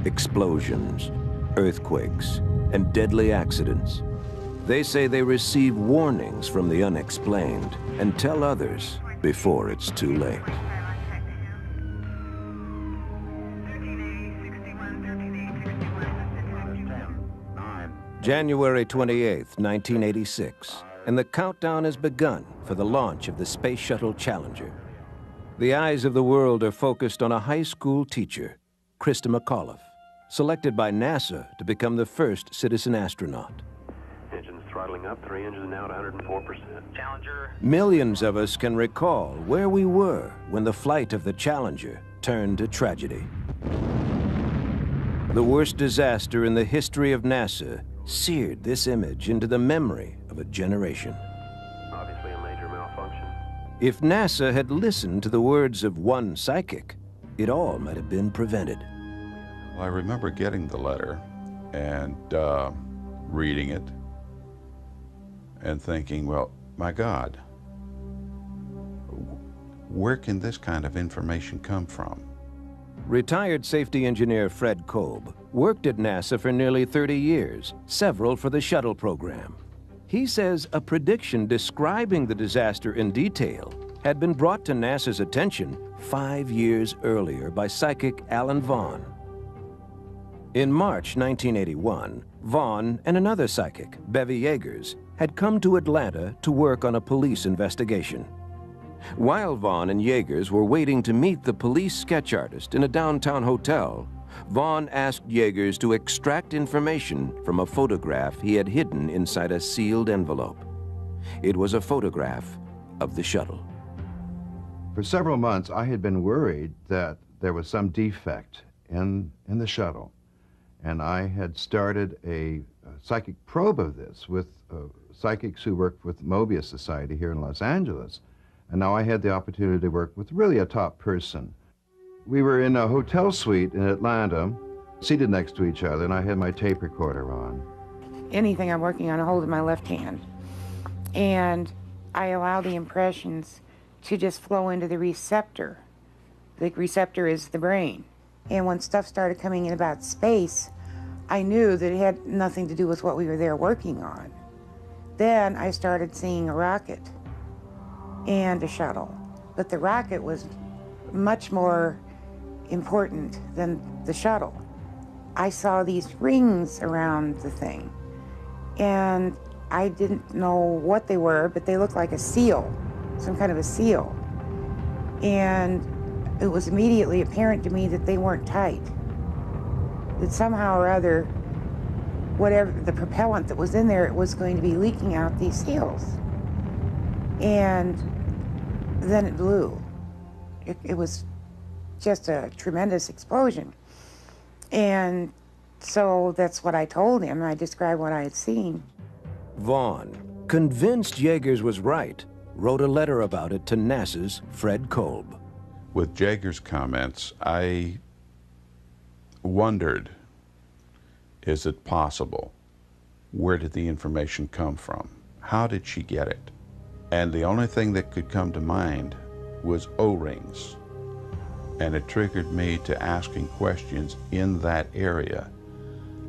explosions, earthquakes, and deadly accidents. They say they receive warnings from the unexplained and tell others before it's too late. January 28, 1986, and the countdown has begun for the launch of the Space Shuttle Challenger. The eyes of the world are focused on a high school teacher, Krista McAuliffe, selected by NASA to become the first citizen astronaut. Engines throttling up, 3 engines now at 104%. Challenger. Millions of us can recall where we were when the flight of the Challenger turned to tragedy. The worst disaster in the history of NASA seared this image into the memory of a generation. Obviously a major malfunction. If NASA had listened to the words of one psychic, it all might have been prevented. Well, I remember getting the letter and reading it and thinking, well, my God, where can this kind of information come from? Retired safety engineer Fred Kolb worked at NASA for nearly 30 years, several for the shuttle program. He says a prediction describing the disaster in detail had been brought to NASA's attention 5 years earlier by psychic Alan Vaughn. In March 1981, Vaughn and another psychic, Bevy Yeagers, had come to Atlanta to work on a police investigation. While Vaughn and Yeagers were waiting to meet the police sketch artist in a downtown hotel, Vaughn asked Yeagers to extract information from a photograph he had hidden inside a sealed envelope. It was a photograph of the shuttle. For several months, I had been worried that there was some defect in the shuttle. And I had started a psychic probe of this with psychics who worked with the Mobius Society here in Los Angeles. And now I had the opportunity to work with really a top person. We were in a hotel suite in Atlanta, seated next to each other, and I had my tape recorder on. Anything I'm working on, I hold in my left hand. And I allow the impressions to just flow into the receptor. The receptor is the brain. And when stuff started coming in about space, I knew that it had nothing to do with what we were there working on. Then I started seeing a rocket and a shuttle. But the rocket was much more important than the shuttle. I saw these rings around the thing, and I didn't know what they were, but they looked like a seal, some kind of a seal. And it was immediately apparent to me that they weren't tight. That somehow or other, whatever the propellant that was in there, it was going to be leaking out these hills. And then it blew. It was just a tremendous explosion. And so that's what I told him. I described what I had seen. Vaughn, convinced Yeager's was right, wrote a letter about it to NASA's Fred Kolb. With Jaeger's comments, I wondered, is it possible? Where did the information come from? How did she get it? And the only thing that could come to mind was O-rings. And it triggered me to asking questions in that area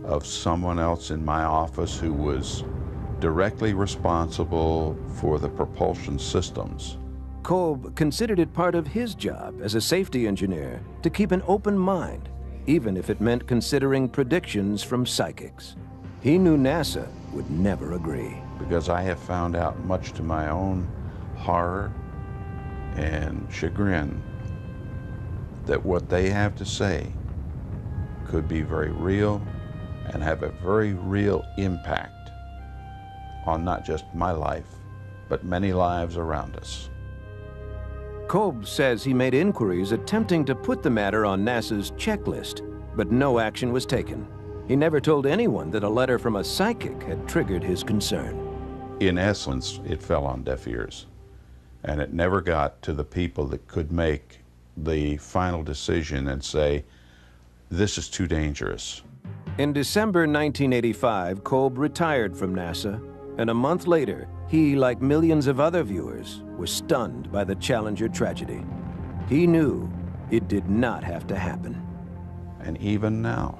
of someone else in my office who was directly responsible for the propulsion systems. Kolb considered it part of his job as a safety engineer to keep an open mind, even if it meant considering predictions from psychics. He knew NASA would never agree. Because I have found out, much to my own horror and chagrin, that what they have to say could be very real and have a very real impact on not just my life, but many lives around us. Kolb says he made inquiries attempting to put the matter on NASA's checklist, but no action was taken. He never told anyone that a letter from a psychic had triggered his concern. In essence, it fell on deaf ears, and it never got to the people that could make the final decision and say, this is too dangerous. In December 1985, Kolb retired from NASA, and a month later, he, like millions of other viewers, was stunned by the Challenger tragedy. He knew it did not have to happen. And even now,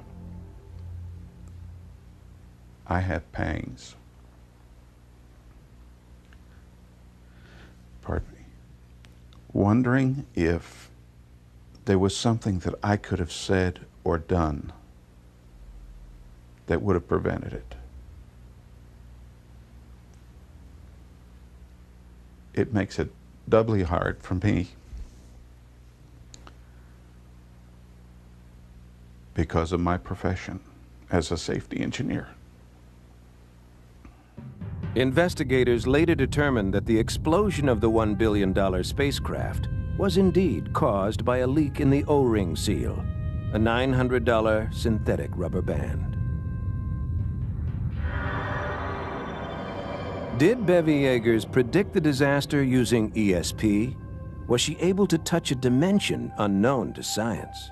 I have pangs. Pardon me. Wondering if there was something that I could have said or done that would have prevented it. It makes it doubly hard for me because of my profession as a safety engineer. Investigators later determined that the explosion of the $1 billion spacecraft was indeed caused by a leak in the O-ring seal, a $900 synthetic rubber band. Did Bevy Yeagers predict the disaster using ESP? Was she able to touch a dimension unknown to science?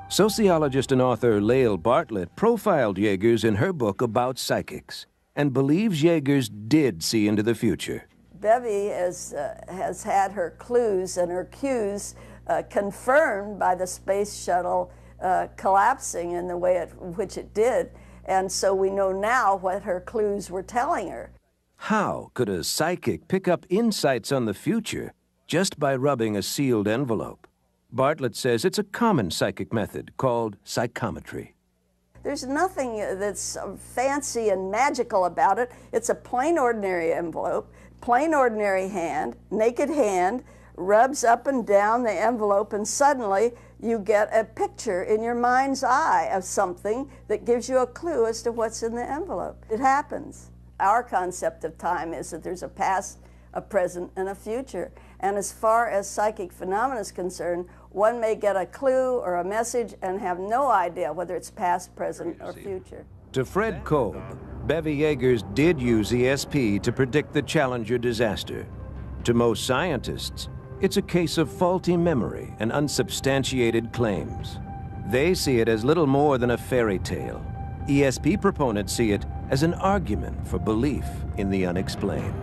Sociologist and author Lael Bartlett profiled Yeagers in her book about psychics and believes Yeagers did see into the future. Bevy has had her clues and her cues confirmed by the space shuttle collapsing in the way which it did. And so we know now what her clues were telling her. How could a psychic pick up insights on the future just by rubbing a sealed envelope? Bartlett says it's a common psychic method called psychometry. There's nothing that's fancy and magical about it. It's a plain ordinary envelope, plain ordinary hand, naked hand, rubs up and down the envelope, and suddenly you get a picture in your mind's eye of something that gives you a clue as to what's in the envelope. It happens. Our concept of time is that there's a past, a present, and a future. And as far as psychic phenomena is concerned, one may get a clue or a message and have no idea whether it's past, present, or future. To Fred Kolb, Bevy Yeagers did use ESP to predict the Challenger disaster. To most scientists, it's a case of faulty memory and unsubstantiated claims. They see it as little more than a fairy tale. ESP proponents see it as an argument for belief in the unexplained.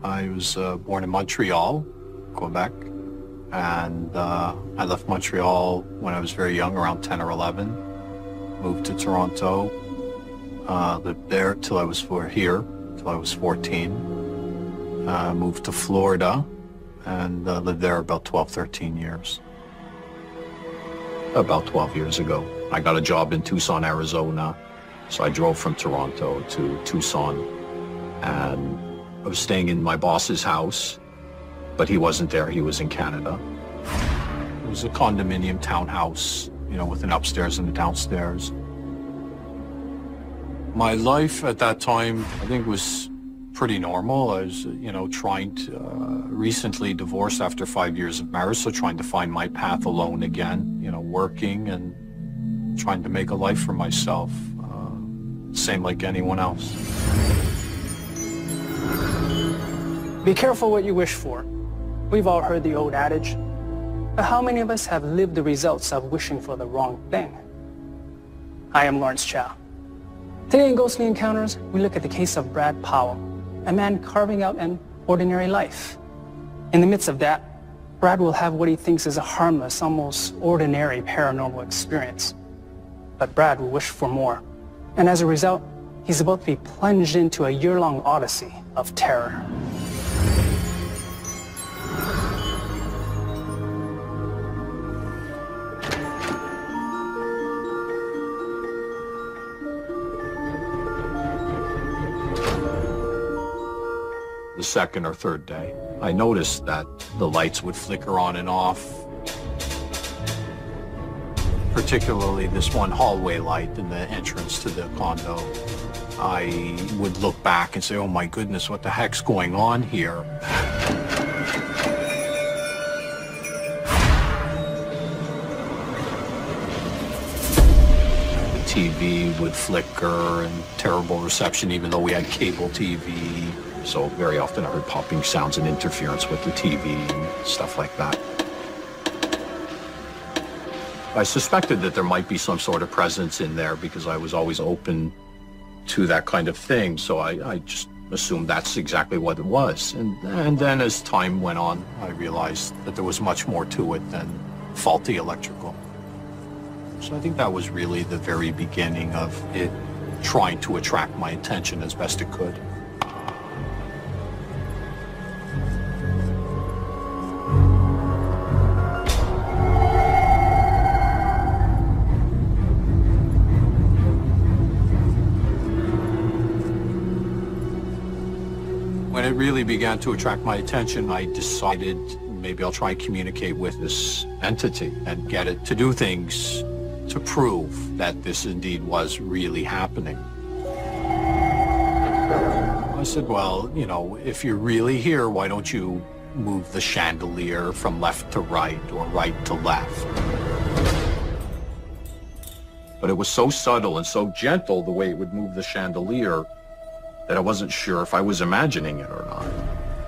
I was born in Montreal, Quebec, and I left Montreal when I was very young, around 10 or 11. Moved to Toronto, lived there till I was till I was 14. Moved to Florida and lived there about 12, 13 years. About 12 years ago, I got a job in Tucson, Arizona. So I drove from Toronto to Tucson, and I was staying in my boss's house, but he wasn't there, he was in Canada. It was a condominium townhouse, you know, with an upstairs and a downstairs. My life at that time, I think, was pretty normal. I was, you know, trying to, recently divorced after 5 years of marriage, so trying to find my path alone again, you know, working and trying to make a life for myself. Same like anyone else. Be careful what you wish for. We've all heard the old adage, but how many of us have lived the results of wishing for the wrong thing? I am Lawrence Chow. Today in Ghostly Encounters, we look at the case of Brad Powell, a man carving out an ordinary life. In the midst of that, Brad will have what he thinks is a harmless, almost ordinary paranormal experience. But Brad will wish for more. And as a result, he's about to be plunged into a year-long odyssey of terror. The second or third day, I noticed that the lights would flicker on and off. Particularly this one hallway light in the entrance to the condo. I would look back and say, oh my goodness, what the heck's going on here? The TV would flicker and terrible reception, even though we had cable TV. So very often I heard popping sounds and interference with the TV and stuff like that. I suspected that there might be some sort of presence in there because I was always open to that kind of thing. So I just assumed that's exactly what it was. And then as time went on, I realized that there was much more to it than faulty electrical. So I think that was really the very beginning of it trying to attract my attention as best it could. When it really began to attract my attention, I decided maybe I'll try and communicate with this entity and get it to do things to prove that this indeed was really happening. I said, well, you know, if you're really here, why don't you move the chandelier from left to right or right to left? But it was so subtle and so gentle the way it would move the chandelier that I wasn't sure if I was imagining it or not.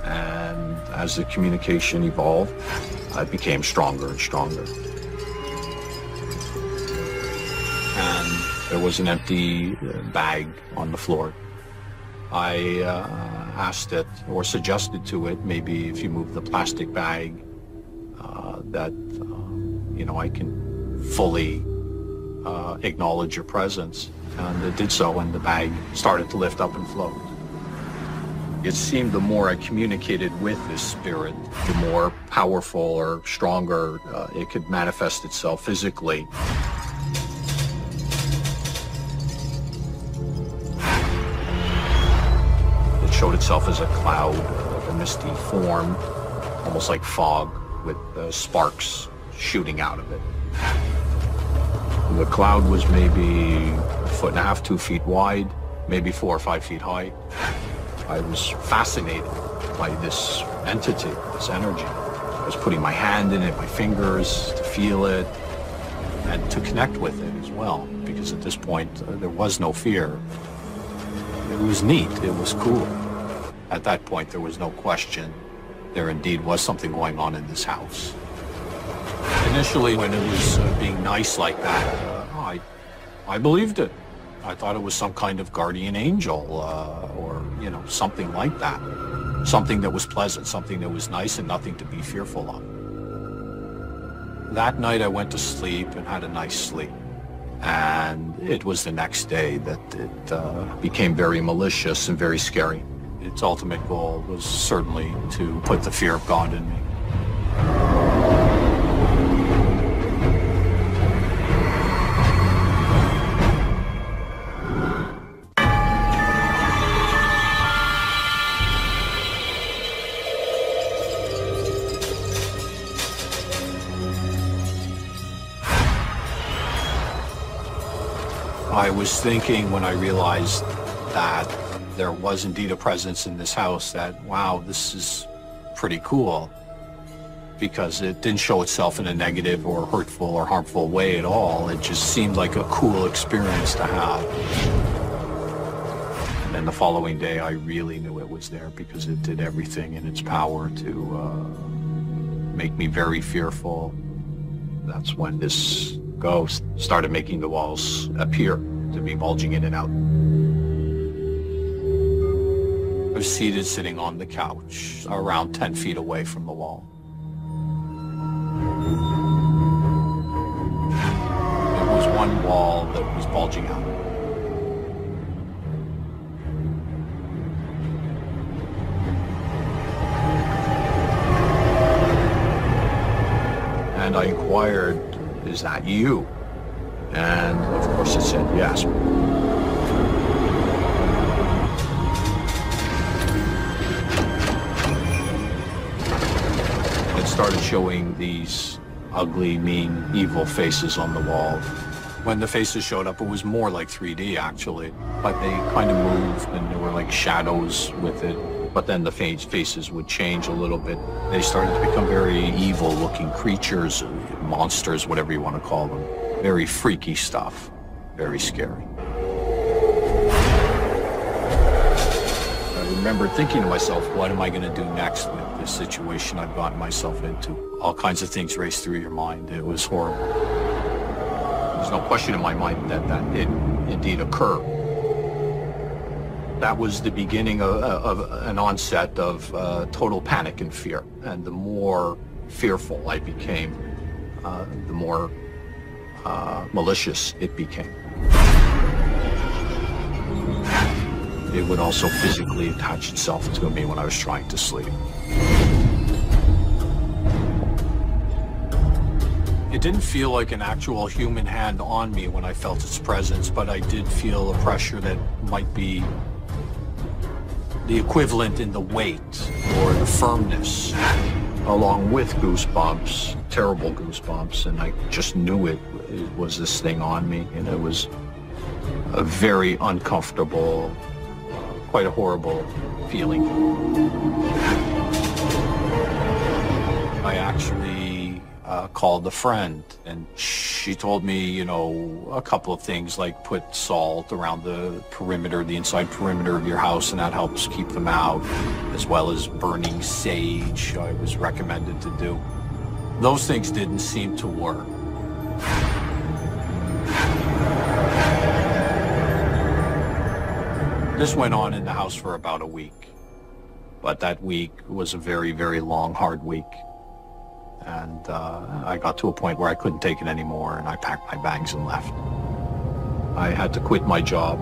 And as the communication evolved, it became stronger and stronger. And there was an empty bag on the floor. I asked it, or suggested to it, maybe if you move the plastic bag, that, you know, I can fully acknowledge your presence. And it did so, and the bag started to lift up and float. It seemed the more I communicated with this spirit, the more powerful or stronger it could manifest itself physically. It showed itself as a cloud, like a misty form, almost like fog, with sparks shooting out of it. The cloud was maybe 1.5 to 2 feet wide, maybe 4 or 5 feet high. I was fascinated by this entity, this energy. I was putting my hand in it, my fingers, to feel it, and to connect with it as well, because at this point, there was no fear. It was neat, it was cool. At that point, there was no question. There indeed was something going on in this house. Initially, when it was being nice like that, I believed it. I thought it was some kind of guardian angel or, you know, something like that. something that was pleasant, something that was nice, and nothing to be fearful of. That night I went to sleep and had a nice sleep. And it was the next day that it became very malicious and very scary. Its ultimate goal was certainly to put the fear of God in me. I was thinking when I realized that there was indeed a presence in this house that, wow, this is pretty cool, because it didn't show itself in a negative or hurtful or harmful way at all. It just seemed like a cool experience to have. And then the following day, I really knew it was there because it did everything in its power to make me very fearful. That's when this ghost started making the walls appear to be bulging in and out. I was seated sitting on the couch around 10 feet away from the wall. There was one wall that was bulging out. And I inquired, "Is that you?" And of course it said yes. It started showing these ugly, mean, evil faces on the wall. When the faces showed up, it was more like 3D actually, but they kind of moved and there were like shadows with it. But then the faces would change a little bit. They started to become very evil-looking creatures, monsters, whatever you want to call them. Very freaky stuff, very scary. I remember thinking to myself, what am I going to do next with this situation I've gotten myself into? All kinds of things raced through your mind. It was horrible. There's no question in my mind that it indeed occurred. That was the beginning of an onset of total panic and fear. And the more fearful I became, the more malicious it became. It would also physically attach itself to me when I was trying to sleep. It didn't feel like an actual human hand on me when I felt its presence, but I did feel a pressure that might be the equivalent in the weight or the firmness, along with goosebumps, terrible goosebumps, and I just knew it was this thing on me, and it was a very uncomfortable, quite a horrible feeling. I actually called a friend, and she told me, you know, a couple of things like put salt around the perimeter, the inside perimeter of your house, and that helps keep them out, as well as burning sage I was recommended to do. Those things didn't seem to work. This went on in the house for about a week, but that week was a very, very long, hard week. And I got to a point where I couldn't take it anymore, and I packed my bags and left. I had to quit my job.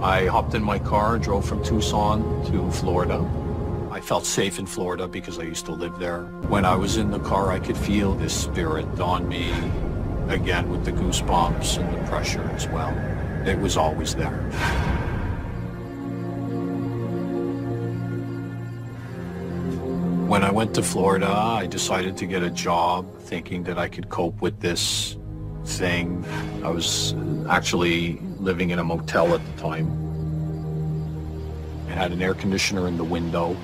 I hopped in my car and drove from Tucson to Florida. I felt safe in Florida because I used to live there. When I was in the car, I could feel this spirit on me, again with the goosebumps and the pressure as well. It was always there. When I went to Florida, I decided to get a job thinking that I could cope with this thing. I was actually living in a motel at the time. It had an air conditioner in the window.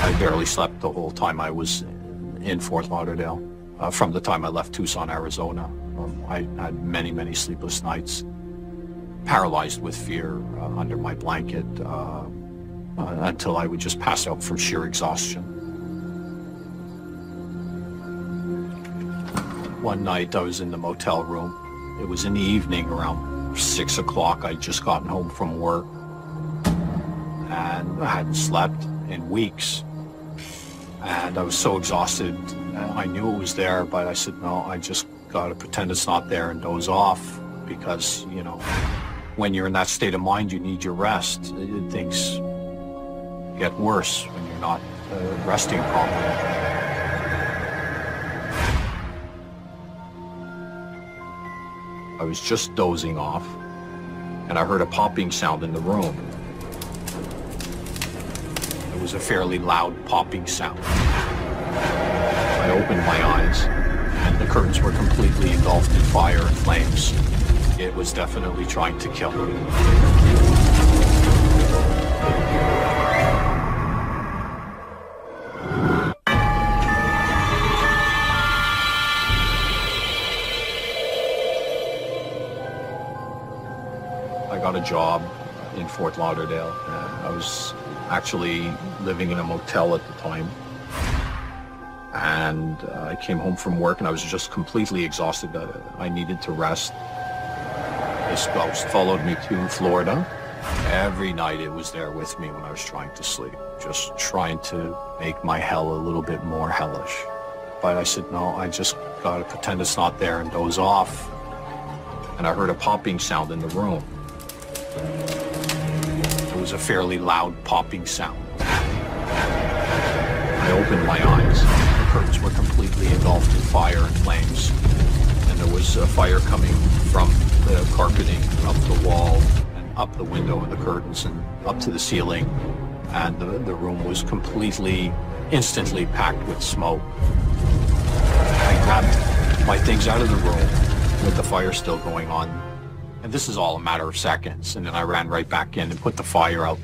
I barely slept the whole time I was in Fort Lauderdale. From the time I left Tucson, Arizona. I had many, many sleepless nights, paralyzed with fear under my blanket, until I would just pass out from sheer exhaustion. One night I was in the motel room. It was in the evening around 6 o'clock. I'd just gotten home from work. and I hadn't slept in weeks. And I was so exhausted. I knew it was there, but I said, no, I just got to pretend it's not there and doze off, because, you know, when you're in that state of mind, you need your rest. Things get worse when you're not resting properly. I was just dozing off, and I heard a popping sound in the room. It was a fairly loud popping sound. I opened my eyes, and the curtains were completely engulfed in fire and flames. It was definitely trying to kill me. I got a job in Fort Lauderdale. I was actually living in a motel at the time. And I came home from work and I was just completely exhausted. I needed to rest. This ghost followed me to Florida. Every night it was there with me when I was trying to sleep, just trying to make my hell a little bit more hellish. But I said, no, I just gotta pretend it's not there and doze off. And I heard a popping sound in the room. It was a fairly loud popping sound. I opened my eyes. The curtains were completely engulfed in fire and flames. And there was fire coming from the carpeting up the wall and up the window and the curtains and up to the ceiling. And the room was completely, instantly packed with smoke. I grabbed my things out of the room with the fire still going on. And this is all a matter of seconds. And then I ran right back in and put the fire out.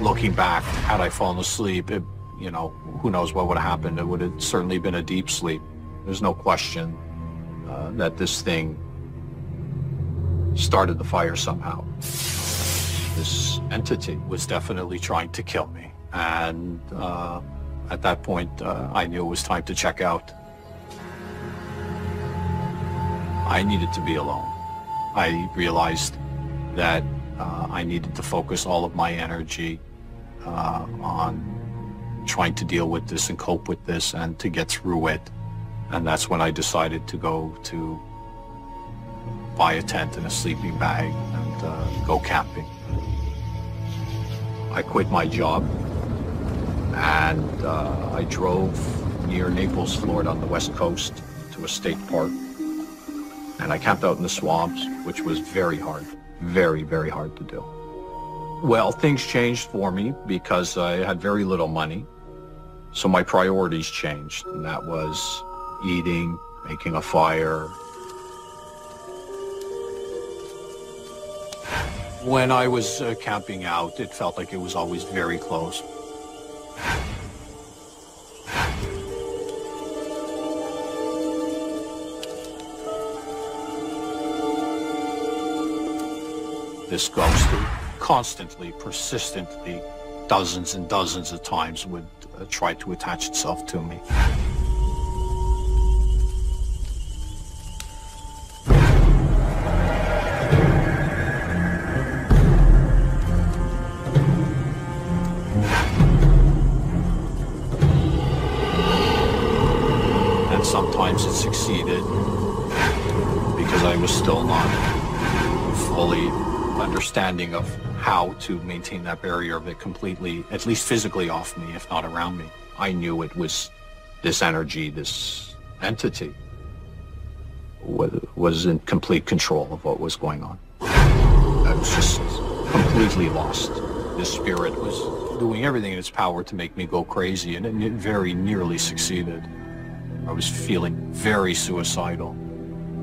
Looking back, had I fallen asleep, you know, who knows what would have happened. It would have certainly been a deep sleep. There's no question that this thing started the fire somehow. This entity was definitely trying to kill me. And at that point, I knew it was time to check out. I needed to be alone. I realized that I needed to focus all of my energy on trying to deal with this and cope with this and to get through it. And that's when I decided to go to buy a tent and a sleeping bag and go camping. I quit my job and I drove near Naples, Florida on the west coast to a state park. And I camped out in the swamps, which was very hard, very, very hard to do. Well, things changed for me because I had very little money. So my priorities changed, and that was eating, making a fire. When I was camping out, it felt like it was always very close. This ghost constantly, persistently, dozens and dozens of times would try to attach itself to me. And sometimes it succeeded because I was still not fully understanding of how to maintain that barrier of it completely, at least physically off me, if not around me. I knew it was this energy, this entity was in complete control of what was going on. I was just completely lost. This spirit was doing everything in its power to make me go crazy, and it very nearly succeeded. I was feeling very suicidal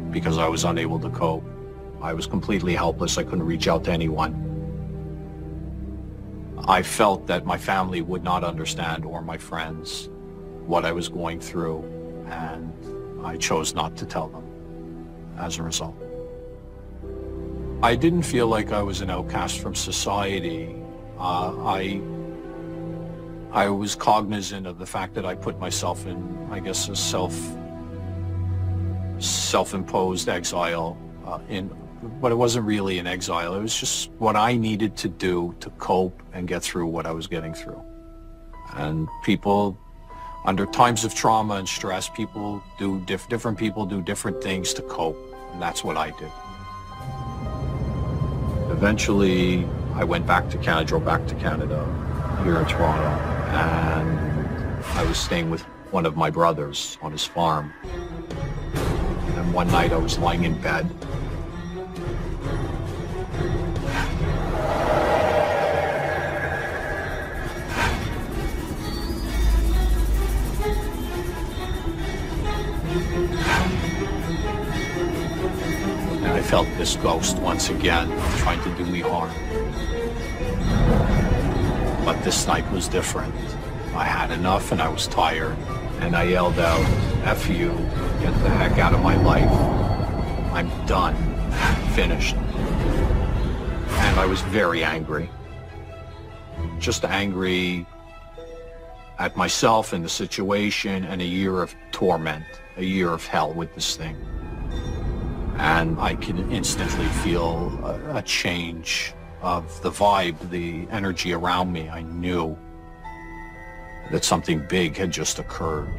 because I was unable to cope. I was completely helpless. I couldn't reach out to anyone. I felt that my family would not understand, or my friends, what I was going through, and I chose not to tell them as a result. I didn't feel like I was an outcast from society. I was cognizant of the fact that I put myself in, I guess, a self-imposed exile in but it wasn't really an exile. It was just what I needed to do to cope and get through what I was getting through. And people, under times of trauma and stress, people do different people do different things to cope, and that's what I did. Eventually, I went back to Canada, drove back to Canada here in Toronto, and I was staying with one of my brothers on his farm. And one night I was lying in bed. And I felt this ghost once again trying to do me harm. But this night was different. I had enough and I was tired. And I yelled out, "F you, get the heck out of my life. I'm done, finished." And I was very angry. Just angry at myself and the situation and a year of torment, a year of hell with this thing. And I could instantly feel a change of the vibe, the energy around me. I knew that something big had just occurred.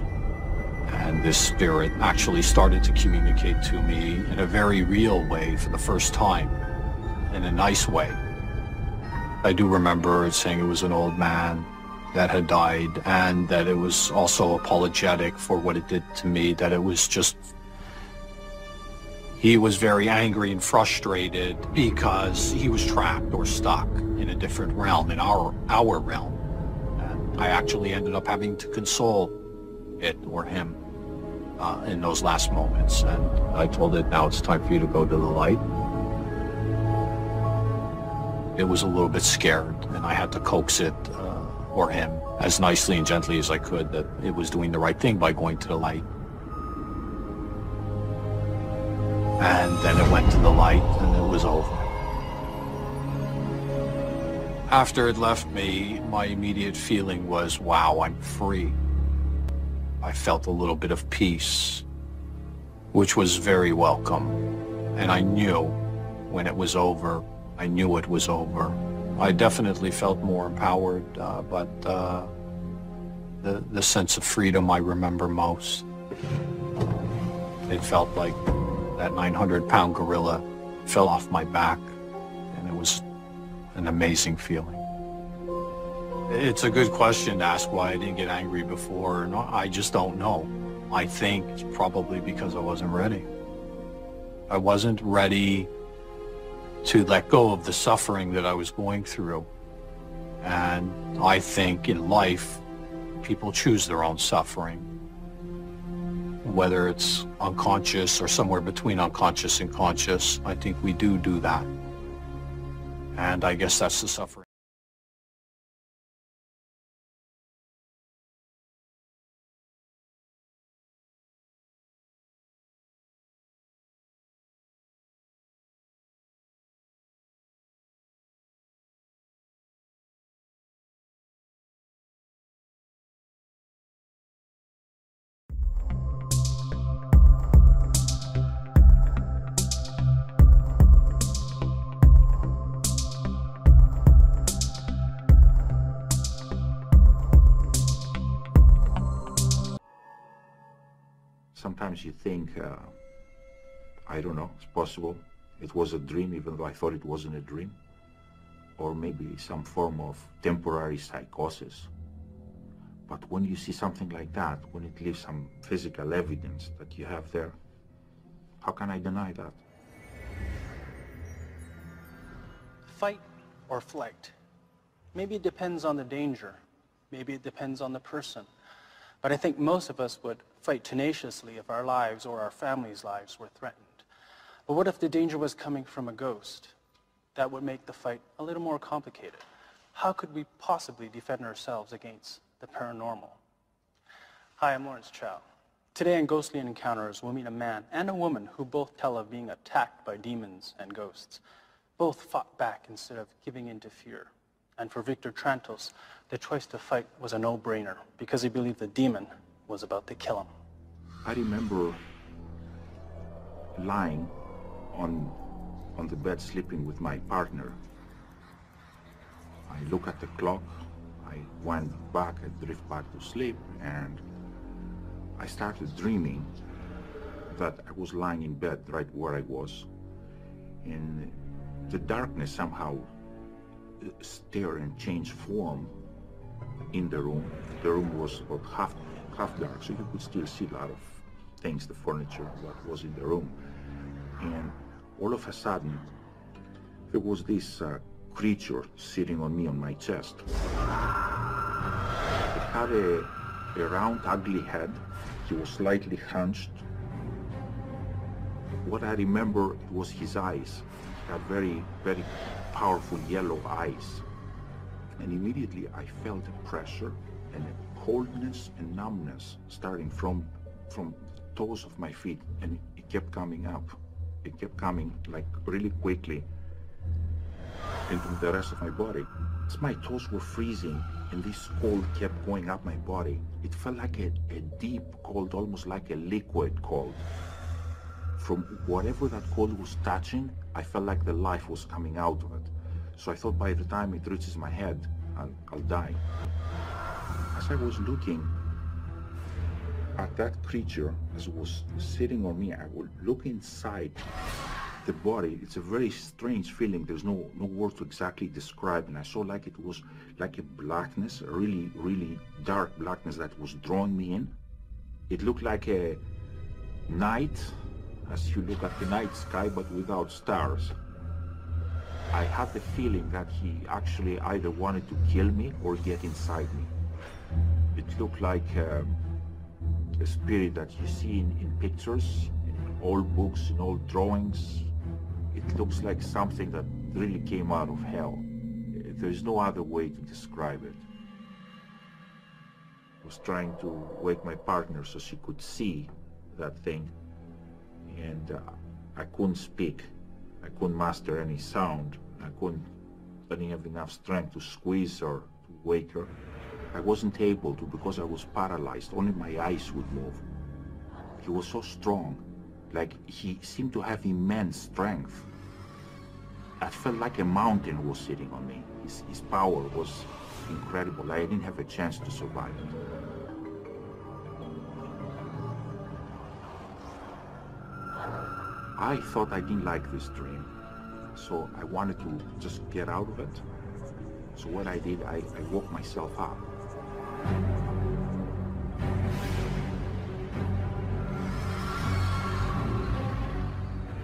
And this spirit actually started to communicate to me in a very real way for the first time, in a nice way. I do remember it saying it was an old man that had died, and that it was also apologetic for what it did to me, that it was just, he was very angry and frustrated because he was trapped or stuck in a different realm, in our realm. And I actually ended up having to console it or him in those last moments. And I told it, now it's time for you to go to the light. It was a little bit scared, and I had to coax it or him as nicely and gently as I could that it was doing the right thing by going to the light. And then it went to the light and it was over. After it left me, my immediate feeling was, wow, I'm free. I felt a little bit of peace, which was very welcome. And I knew when it was over, I knew it was over. I definitely felt more empowered, but the sense of freedom I remember most. It felt like that 900-pound gorilla fell off my back, and it was an amazing feeling. It's a good question to ask why I didn't get angry before. No, I just don't know. I think it's probably because I wasn't ready. I wasn't ready to let go of the suffering that I was going through. And I think in life, people choose their own suffering. Whether it's unconscious or somewhere between unconscious and conscious, I think we do that. And I guess that's the suffering. Sometimes you think, I don't know, it's possible it was a dream even though I thought it wasn't a dream. Or maybe some form of temporary psychosis. But when you see something like that, when it leaves some physical evidence that you have there, how can I deny that? Fight or flight? Maybe it depends on the danger. Maybe it depends on the person. But I think most of us would fight tenaciously if our lives or our families' lives were threatened. But what if the danger was coming from a ghost? That would make the fight a little more complicated. How could we possibly defend ourselves against the paranormal? Hi, I'm Lawrence Chow. Today on Ghostly Encounters, we'll meet a man and a woman who both tell of being attacked by demons and ghosts. Both fought back instead of giving in to fear. And for Victor Trantos, the choice to fight was a no-brainer because he believed the demon was about to kill him. I remember lying on on the bed sleeping with my partner. I look at the clock, I went back, I drift back to sleep, and I started dreaming that I was lying in bed right where I was. And the darkness somehow stirred and changed form in the room. The room was about half dark, so you could still see a lot of things, the furniture, what was in the room. And all of a sudden, there was this creature sitting on me on my chest. It had a round, ugly head. He was slightly hunched. What I remember was his eyes. He had very, very powerful yellow eyes. And immediately I felt a pressure and a coldness and numbness starting from the toes of my feet, and it kept coming up. It kept coming like really quickly into the rest of my body. As my toes were freezing and this cold kept going up my body, it felt like a deep cold, almost like a liquid cold. From whatever that cold was touching, I felt like the life was coming out of it. So I thought by the time it reaches my head, I'll die. As I was looking at that creature, as it was sitting on me, I would look inside the body. It's a very strange feeling. There's no word to exactly describe. And I saw like it was like a blackness, a really, really dark blackness that was drawing me in. It looked like a night, as you look at the night sky, but without stars. I had the feeling that he actually either wanted to kill me or get inside me. It looked like a spirit that you see in pictures, in old books, in old drawings. It looks like something that really came out of hell. There's no other way to describe it. I was trying to wake my partner so she could see that thing, and I couldn't speak. I couldn't master any sound. I didn't have enough strength to squeeze her, to wake her. I wasn't able to because I was paralyzed. Only my eyes would move. He was so strong, like he seemed to have immense strength. I felt like a mountain was sitting on me. His power was incredible. I didn't have a chance to survive it. I thought I didn't like this dream, so I wanted to just get out of it. So what I did, I woke myself up.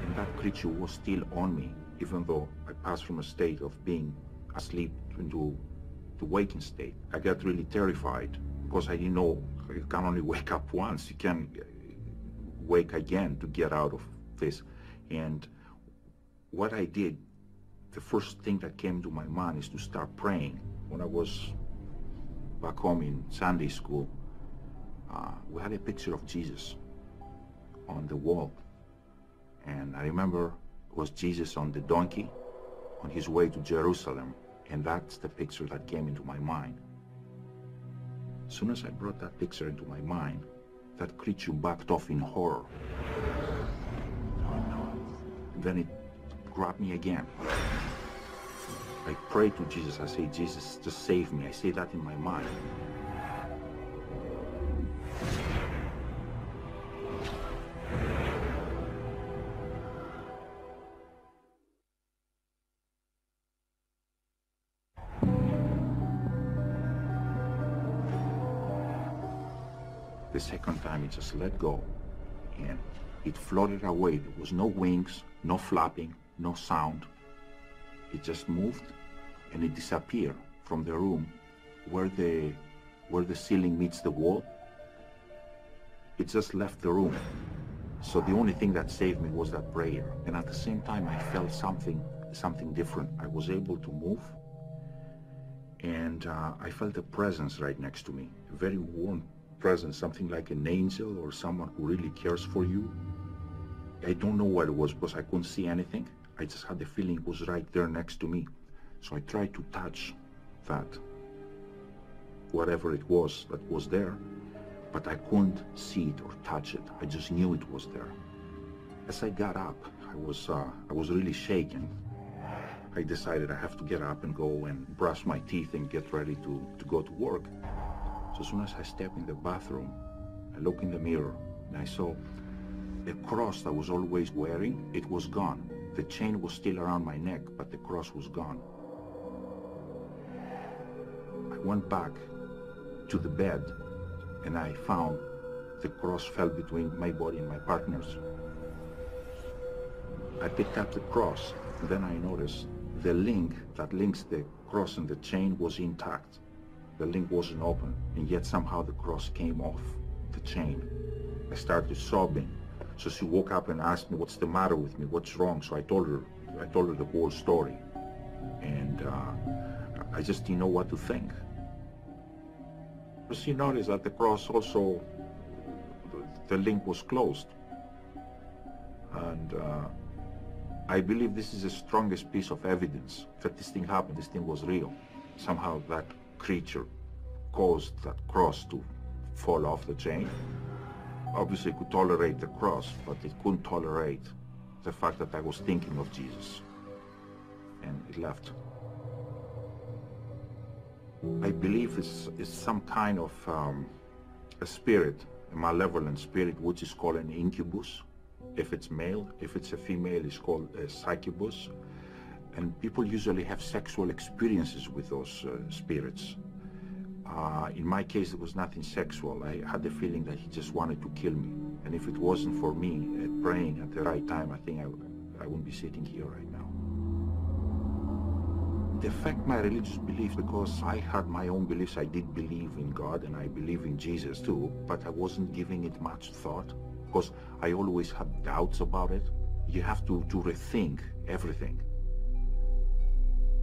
And that creature was still on me, even though I passed from a state of being asleep into the waking state. I got really terrified because I didn't know you can only wake up once. You can wake again to get out of this. And what I did, the first thing that came to my mind is to start praying. When I was back home in Sunday school, we had a picture of Jesus on the wall. And I remember it was Jesus on the donkey on his way to Jerusalem. And that's the picture that came into my mind. As soon as I brought that picture into my mind, that creature backed off in horror. Then it grabbed me again. I pray to Jesus. I say, Jesus, just save me. I say that in my mind. The second time, it just let go, and it floated away. There was no wings, no flapping, no sound. It just moved, and it disappeared from the room where the ceiling meets the wall. It just left the room. So the only thing that saved me was that prayer. And at the same time, I felt something different. I was able to move, and I felt a presence right next to me, a very warm presence, something like an angel or someone who really cares for you. I don't know what it was because I couldn't see anything. I just had the feeling it was right there next to me. So I tried to touch that, whatever it was that was there, but I couldn't see it or touch it. I just knew it was there. As I got up, I was really shaken. I decided I have to get up and go and brush my teeth and get ready to go to work. So as soon as I stepped in the bathroom, I looked in the mirror and I saw the cross that I was always wearing, it was gone. The chain was still around my neck, but the cross was gone. I went back to the bed and I found the cross fell between my body and my partner's. I picked up the cross, and then I noticed the link that links the cross and the chain was intact. The link wasn't open, and yet somehow the cross came off the chain. I started sobbing. So she woke up and asked me, what's the matter with me? What's wrong? So I told her the whole story. And I just didn't know what to think. But she noticed that the cross also, the link was closed. And I believe this is the strongest piece of evidence that this thing happened, this thing was real. Somehow that creature caused that cross to fall off the chain. Obviously it could tolerate the cross, but it couldn't tolerate the fact that I was thinking of Jesus. And it left. I believe it's some kind of a spirit, a malevolent spirit, which is called an incubus. If it's male, if it's a female, it's called a succubus. And people usually have sexual experiences with those spirits. In my case, it was nothing sexual. I had the feeling that he just wanted to kill me. And if it wasn't for me praying at the right time, I think I wouldn't be sitting here right now. It affected my religious beliefs because I had my own beliefs. I did believe in God and I believe in Jesus too, but I wasn't giving it much thought because I always had doubts about it. You have to rethink everything.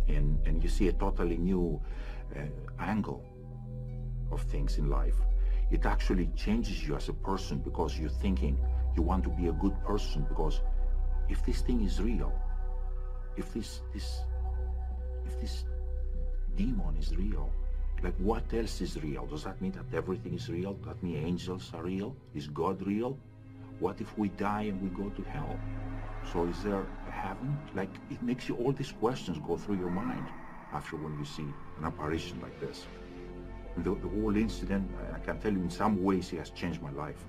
And you see a totally new angle of things in life. It actually changes you as a person because you're thinking you want to be a good person, because if this thing is real, if this demon is real, like what else is real? Does that mean that everything is real? Does that mean angels are real? Is God real? What if we die and we go to hell? So is there a heaven? Like, it makes you, all these questions go through your mind after when you see an apparition like this. And the whole incident, I can tell you in some ways it has changed my life.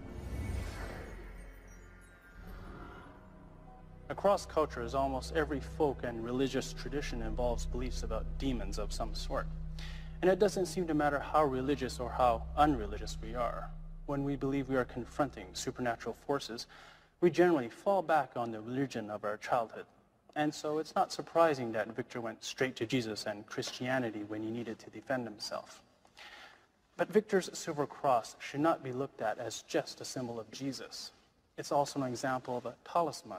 Across cultures, almost every folk and religious tradition involves beliefs about demons of some sort. And it doesn't seem to matter how religious or how unreligious we are. When we believe we are confronting supernatural forces, we generally fall back on the religion of our childhood. And so it's not surprising that Victor went straight to Jesus and Christianity when he needed to defend himself. But Victor's silver cross should not be looked at as just a symbol of Jesus. It's also an example of a talisman,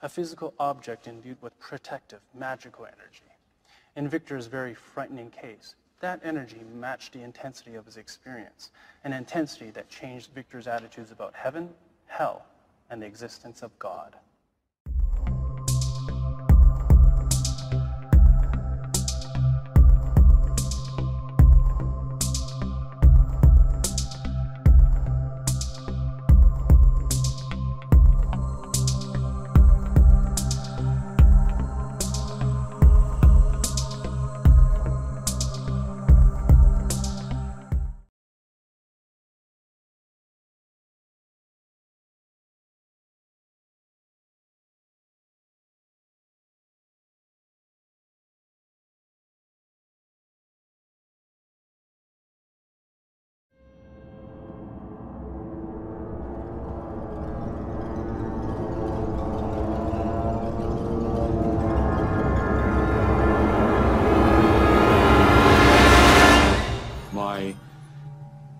a physical object imbued with protective, magical energy. In Victor's very frightening case, that energy matched the intensity of his experience, an intensity that changed Victor's attitudes about heaven, hell, and the existence of God.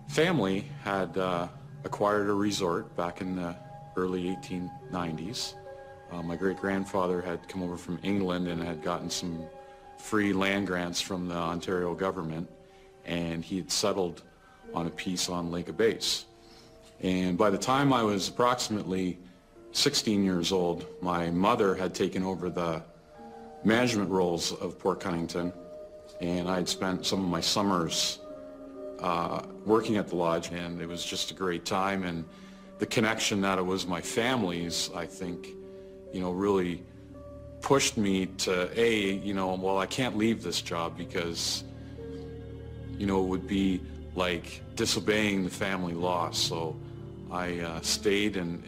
Family had acquired a resort back in the early 1890s. My great-grandfather had come over from England and had gotten some free land grants from the Ontario government, and he had settled on a piece on Lake Abase. And by the time I was approximately 16 years old, my mother had taken over the management roles of Port Cunnington, and I had spent some of my summers working at the lodge, and it was just a great time. And the connection that it was my family's, I think, really pushed me to, well, I can't leave this job because, it would be like disobeying the family law. So I stayed and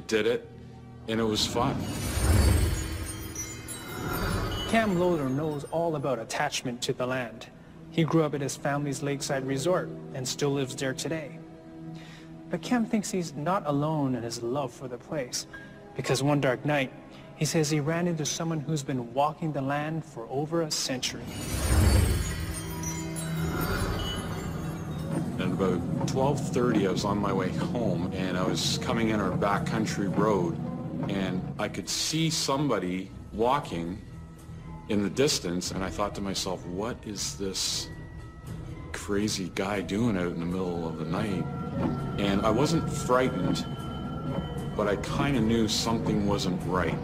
did it, and it was fun. Cam Loader knows all about attachment to the land. He grew up at his family's lakeside resort and still lives there today. But Cam thinks he's not alone in his love for the place, because one dark night, he says he ran into someone who's been walking the land for over a century. At about 12:30, I was on my way home, and I was coming in our backcountry road, and I could see somebody walking in the distance, and I thought to myself, what is this crazy guy doing out in the middle of the night? And I wasn't frightened, but I kind of knew something wasn't right.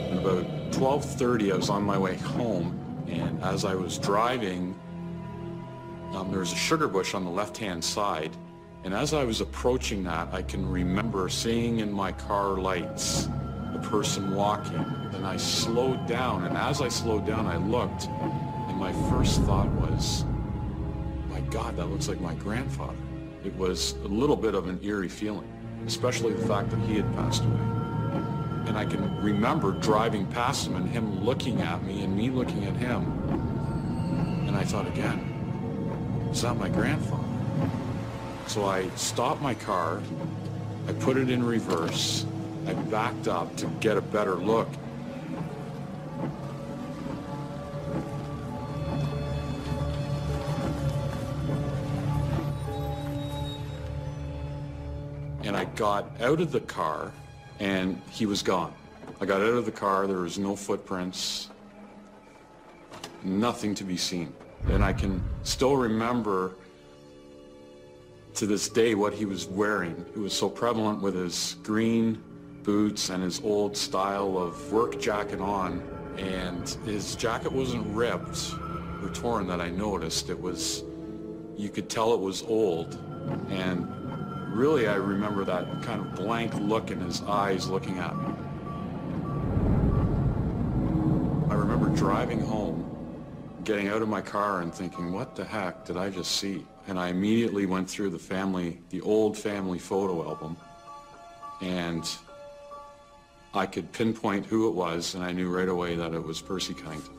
At about 12:30, I was on my way home, and as I was driving, there was a sugar bush on the left-hand side, and as I was approaching that, I can remember seeing in my car lights a person walking, and I slowed down, and as I slowed down, I looked, and my first thought was, my God, that looks like my grandfather. It was a little bit of an eerie feeling, especially the fact that he had passed away. And I can remember driving past him and him looking at me and me looking at him, and I thought again, is that my grandfather? So I stopped my car, I put it in reverse, I backed up to get a better look. And I got out of the car, and he was gone. I got out of the car, there was no footprints, nothing to be seen. And I can still remember to this day what he was wearing. It was so prevalent with his green boots and his old style of work jacket on, and his jacket wasn't ripped or torn that I noticed. It was, you could tell it was old, and really I remember that kind of blank look in his eyes looking at me. I remember driving home, getting out of my car and thinking, what the heck did I just see? And I immediately went through the old family photo album, and I could pinpoint who it was, and I knew right away that it was Percy Cunnington.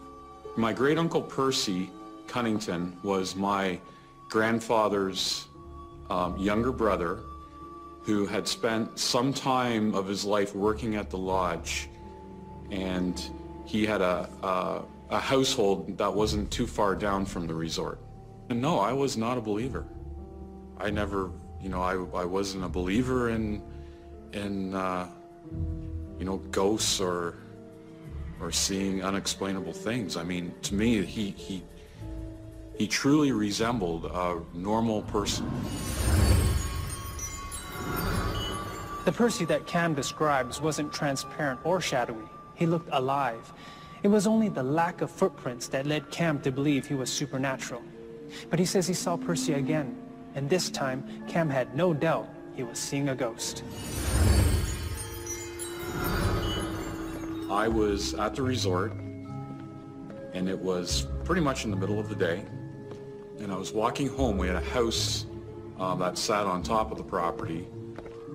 My great-uncle Percy Cunnington was my grandfather's younger brother, who had spent some time of his life working at the lodge, and he had a household that wasn't too far down from the resort. And no, I was not a believer. I never, I wasn't a believer in ghosts or seeing unexplainable things. I mean, to me, he truly resembled a normal person. The Percy that Cam describes wasn't transparent or shadowy. He looked alive. It was only the lack of footprints that led Cam to believe he was supernatural. But he says he saw Percy again, and this time, Cam had no doubt he was seeing a ghost. I was at the resort, and it was pretty much in the middle of the day, and I was walking home. We had a house that sat on top of the property,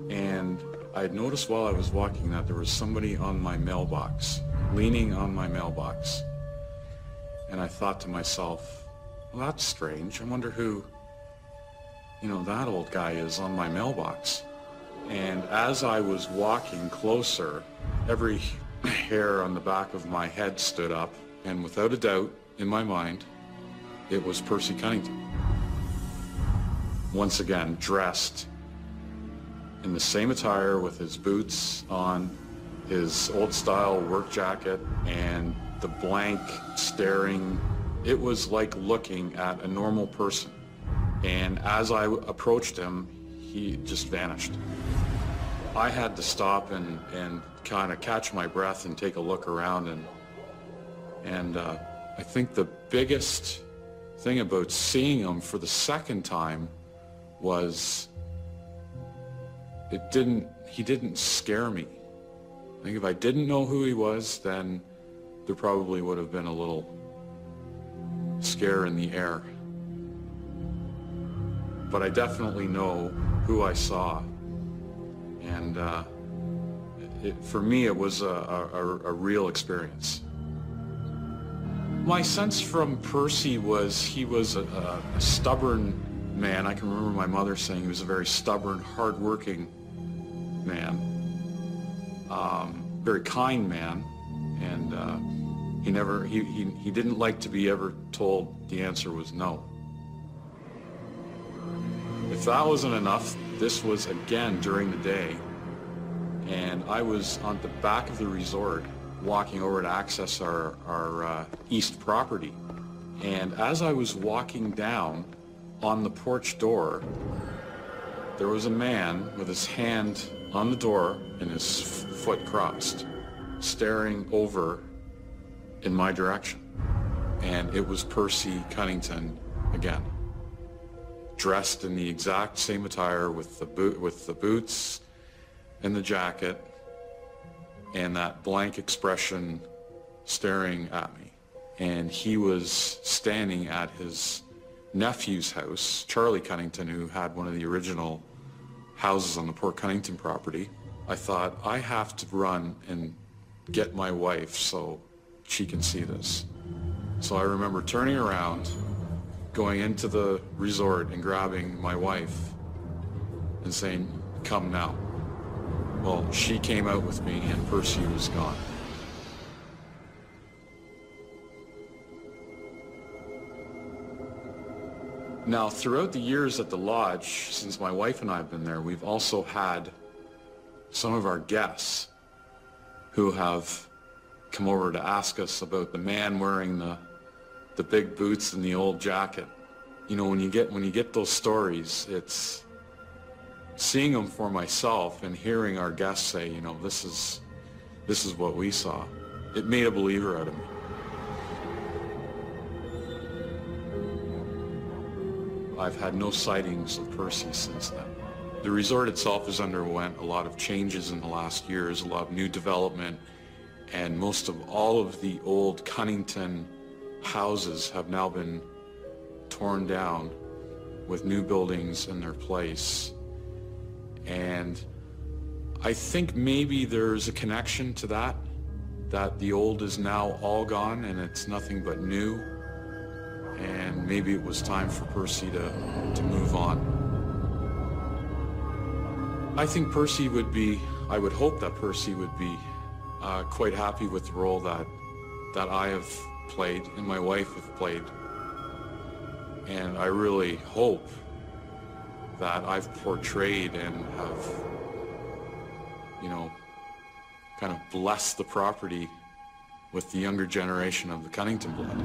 and I had noticed while I was walking that there was somebody on my mailbox, leaning on my mailbox. And I thought to myself, well, that's strange. I wonder who, that old guy is on my mailbox. And as I was walking closer, every hair on the back of my head stood up, and without a doubt, in my mind, it was Percy Cunnington. Once again, dressed in the same attire with his boots on, his old-style work jacket, and the blank staring. It was like looking at a normal person. And as I approached him, he just vanished. I had to stop and kind of catch my breath and take a look around, and I think the biggest thing about seeing him for the second time was he didn't scare me. I think if I didn't know who he was, then there probably would have been a little scare in the air. But I definitely know who I saw, and for me it was a real experience. My sense from Percy was he was a stubborn man. I can remember my mother saying he was a very stubborn, hard-working man, very kind man, and he didn't like to be ever told the answer was no. If that wasn't enough, this was again during the day, and I was on the back of the resort walking over to access our east property, and as I was walking down on the porch door, there was a man with his hand on the door and his foot crossed, staring over in my direction. And it was Percy Cunnington again, dressed in the exact same attire with the boots and the jacket and that blank expression staring at me. And he was standing at his nephew's house, Charlie Cunnington, who had one of the original houses on the Port Cunnington property. I thought, I have to run and get my wife so she can see this. So I remember turning around, going into the resort and grabbing my wife and saying, "Come now." Well, she came out with me and Percy was gone. Now, throughout the years at the lodge, since my wife and I have been there, we've also had some of our guests who have come over to ask us about the man wearing the big boots and the old jacket. You know, when you get those stories, it's seeing them for myself and hearing our guests say, you know, this is what we saw. It made a believer out of me. I've had no sightings of Percy since then. The resort itself has underwent a lot of changes in the last years, a lot of new development, and most of all of the old Cunnington houses have now been torn down with new buildings in their place. And I think maybe there's a connection to that the old is now all gone and it's nothing but new. And maybe it was time for Percy to move on. I think Percy would be, I would hope that Percy would be quite happy with the role that I have played and my wife have played. And I really hope that I've portrayed and have, you know, kind of blessed the property with the younger generation of the Cunnington blood.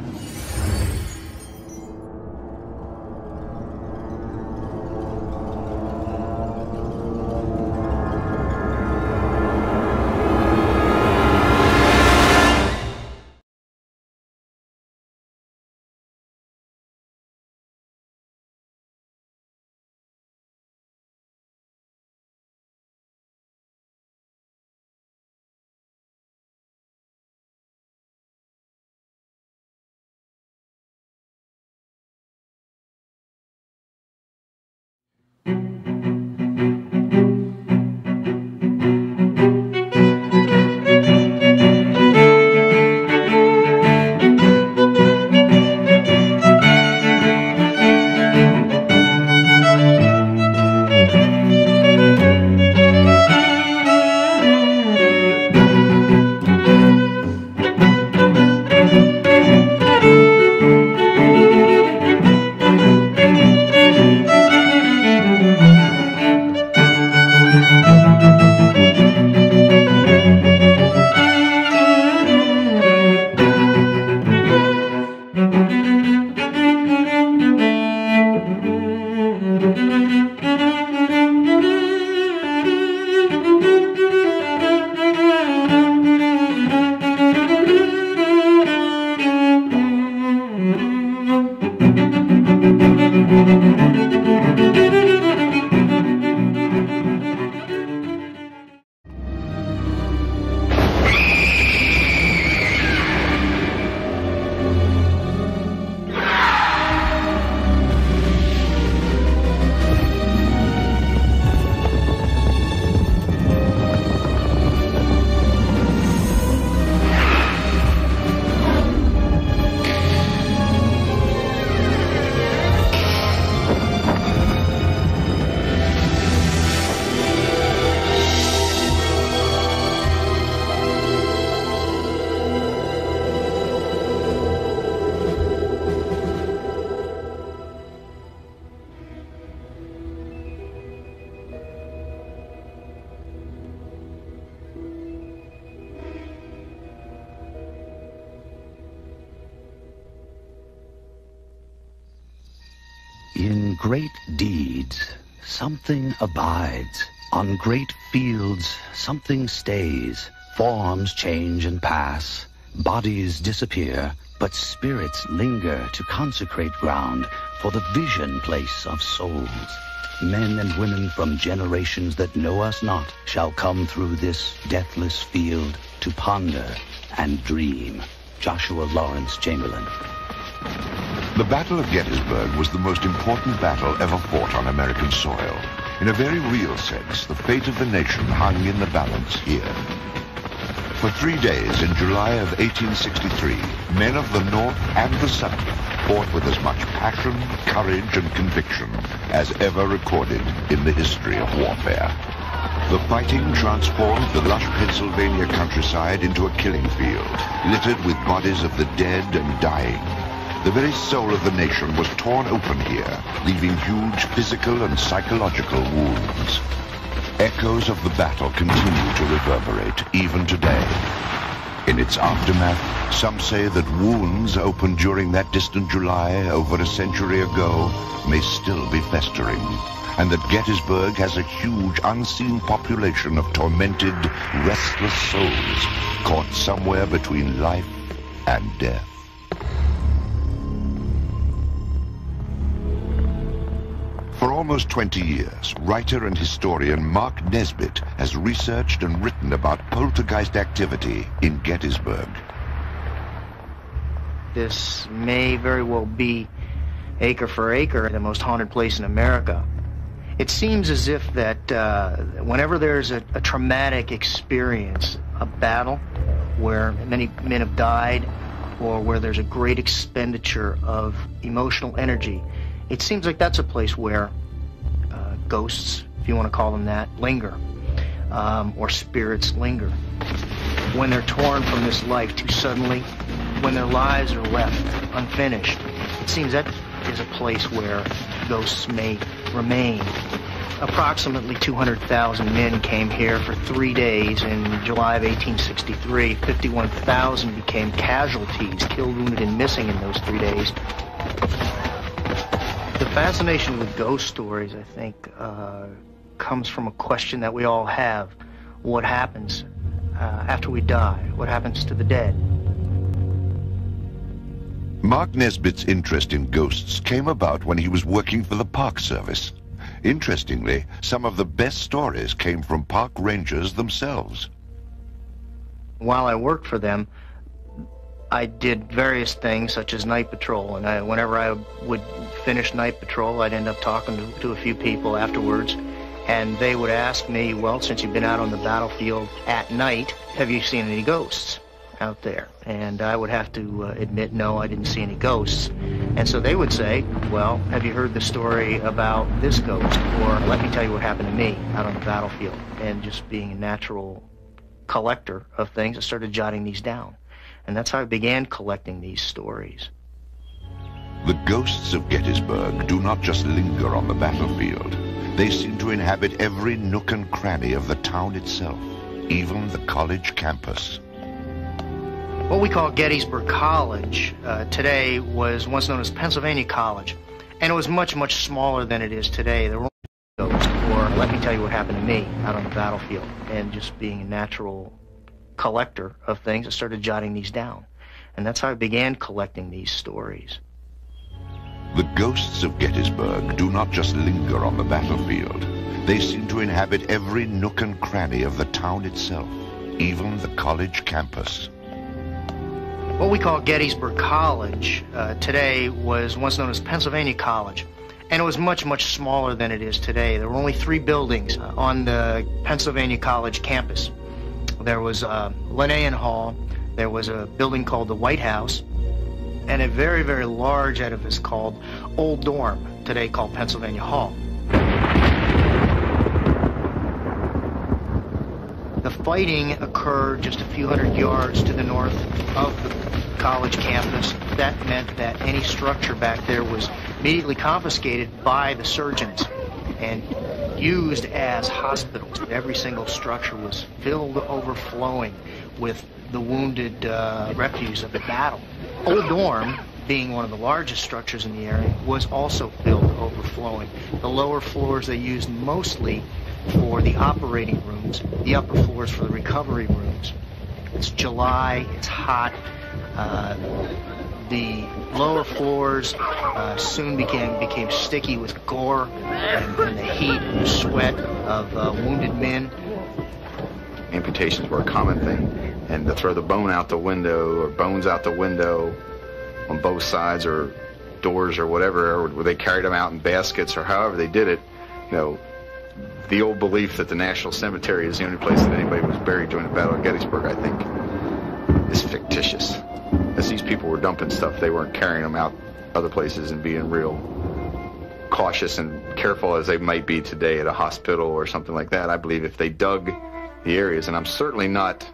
In great deeds, something abides. On great fields, something stays. Forms change and pass. Bodies disappear, but spirits linger to consecrate ground for the vision place of souls. Men and women from generations that know us not shall come through this deathless field to ponder and dream. Joshua Lawrence Chamberlain. The Battle of Gettysburg was the most important battle ever fought on American soil. In a very real sense, the fate of the nation hung in the balance here. For 3 days in July of 1863, men of the North and the South fought with as much passion, courage, and conviction as ever recorded in the history of warfare. The fighting transformed the lush Pennsylvania countryside into a killing field, littered with bodies of the dead and dying. The very soul of the nation was torn open here, leaving huge physical and psychological wounds. Echoes of the battle continue to reverberate even today. In its aftermath, some say that wounds opened during that distant July over a century ago may still be festering, and that Gettysburg has a huge unseen population of tormented, restless souls caught somewhere between life and death. For almost 20 years, writer and historian Mark Nesbitt has researched and written about poltergeist activity in Gettysburg. This may very well be, acre for acre, the most haunted place in America. It seems as if that whenever there's a traumatic experience, a battle where many men have died, or where there's a great expenditure of emotional energy, it seems like that's a place where ghosts, if you want to call them that, linger, or spirits linger. When they're torn from this life too suddenly, when their lives are left unfinished, it seems that is a place where ghosts may remain. Approximately 200,000 men came here for 3 days in July of 1863. 51,000 became casualties, killed, wounded, and missing in those 3 days. The fascination with ghost stories, I think, comes from a question that we all have. What happens after we die? What happens to the dead? Mark Nesbitt's interest in ghosts came about when he was working for the Park Service. Interestingly, some of the best stories came from park rangers themselves. While I worked for them, I did various things such as night patrol, and whenever I would finish night patrol, I'd end up talking to a few people afterwards, and they would ask me, well, since you've been out on the battlefield at night, have you seen any ghosts out there? And I would have to admit, no, I didn't see any ghosts. And so they would say, well, have you heard the story about this ghost? Or let me tell you what happened to me out on the battlefield. And just being a natural collector of things, I started jotting these down. And that's how I began collecting these stories. The ghosts of Gettysburg do not just linger on the battlefield. They seem to inhabit every nook and cranny of the town itself, even the college campus. What we call Gettysburg College today was once known as Pennsylvania College. And it was much, much smaller than it is today. There were only ghosts, or let me tell you what happened to me out on the battlefield. And just being a natural collector of things, I started jotting these down. And that's how I began collecting these stories. The ghosts of Gettysburg do not just linger on the battlefield. They seem to inhabit every nook and cranny of the town itself, even the college campus. What we call Gettysburg College today was once known as Pennsylvania College. And it was much, much smaller than it is today. There were only 3 buildings on the Pennsylvania College campus. There was Linnaean Hall, there was a building called the White House, and a very, very large edifice called Old Dorm, today called Pennsylvania Hall. The fighting occurred just a few hundred yards to the north of the college campus. That meant that any structure back there was immediately confiscated by the surgeons and used as hospitals. Every single structure was filled overflowing with the wounded refuse of the battle. Old Dorm being one of the largest structures in the area, was also filled to overflowing. The lower floors they used mostly for the operating rooms, the upper floors for the recovery rooms. It's July, it's hot. The lower floors soon became sticky with gore and the heat and the sweat of wounded men. Amputations were a common thing, and to throw the bone out the window or bones out the window on both sides or doors or whatever, or they carried them out in baskets or however they did it, you know, the old belief that the National Cemetery is the only place that anybody was buried during the Battle of Gettysburg, I think, is fictitious. As these people were dumping stuff, they weren't carrying them out other places and being real cautious and careful as they might be today at a hospital or something like that. I believe if they dug the areas, and I'm certainly not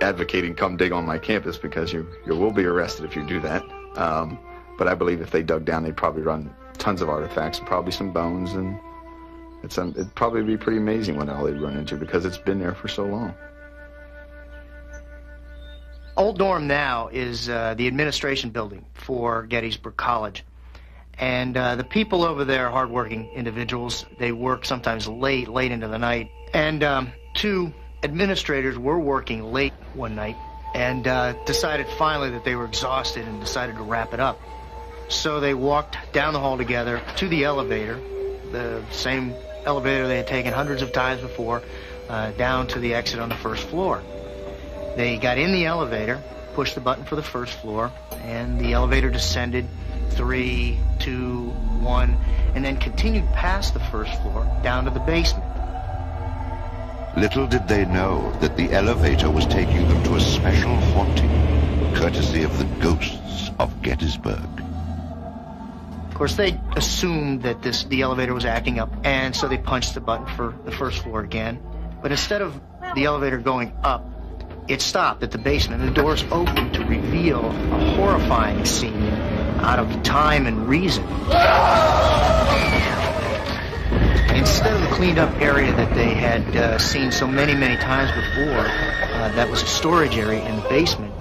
advocating come dig on my campus because you will be arrested if you do that, but I believe if they dug down, they'd probably run tons of artifacts, probably some bones, and it'd probably be pretty amazing what all they'd run into because it's been there for so long. Old Dorm now is the administration building for Gettysburg College. And the people over there are hardworking individuals. They work sometimes late into the night. And two administrators were working late one night and decided finally that they were exhausted and decided to wrap it up. So they walked down the hall together to the elevator, the same elevator they had taken hundreds of times before, down to the exit on the first floor. They got in the elevator, pushed the button for the first floor, and the elevator descended 3, 2, 1, and then continued past the first floor down to the basement. Little did they know that the elevator was taking them to a special haunting, courtesy of the ghosts of Gettysburg. Of course, they assumed that the elevator was acting up, and so they punched the button for the first floor again. But instead of the elevator going up, it stopped at the basement, and the doors opened to reveal a horrifying scene out of time and reason. Instead of the cleaned-up area that they had seen so many times before, that was a storage area in the basement,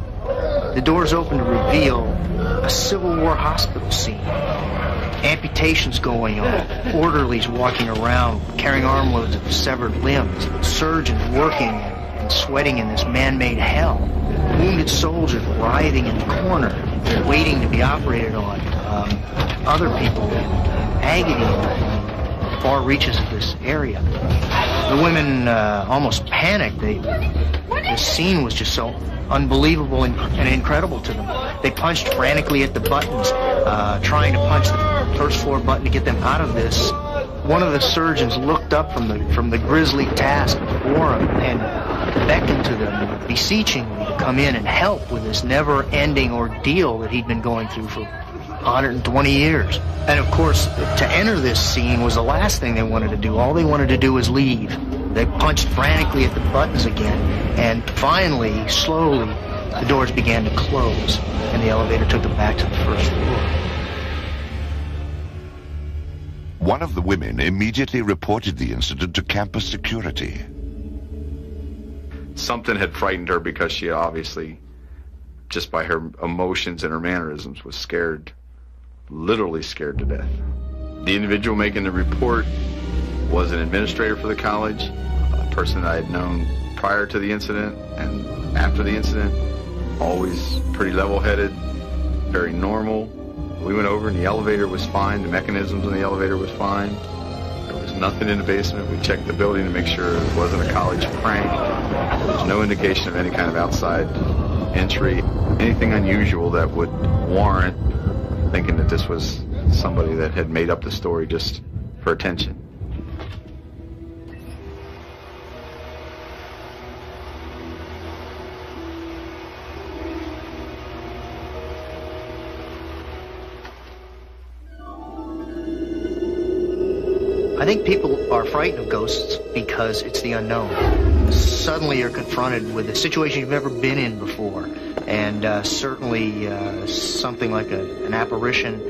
the doors opened to reveal a Civil War hospital scene. Amputations going on, orderlies walking around carrying armloads of severed limbs, surgeons working and sweating in this man-made hell, wounded soldiers writhing in the corner, waiting to be operated on, other people in agony in the far reaches of this area. The women almost panicked. This scene was just so unbelievable and incredible to them. They punched frantically at the buttons, trying to punch the first floor button to get them out of this. One of the surgeons looked up from the grisly task before him and beckoned to them beseechingly to come in and help with this never-ending ordeal that he'd been going through for 120 years. And of course, to enter this scene was the last thing they wanted to do. All they wanted to do was leave. They punched frantically at the buttons again, and finally, slowly, the doors began to close, and the elevator took them back to the first floor. One of the women immediately reported the incident to campus security. Something had frightened her because she obviously, just by her emotions and her mannerisms, was scared, literally scared to death. The individual making the report was an administrator for the college, a person that I had known prior to the incident and after the incident, always pretty level-headed, very normal. We went over and the elevator was fine, the mechanisms in the elevator was fine. There was nothing in the basement. We checked the building to make sure it wasn't a college prank. There was no indication of any kind of outside entry, anything unusual that would warrant thinking that this was somebody that had made up the story just for attention. I think people are frightened of ghosts because it's the unknown. Suddenly you're confronted with a situation you've never been in before, and certainly something like an apparition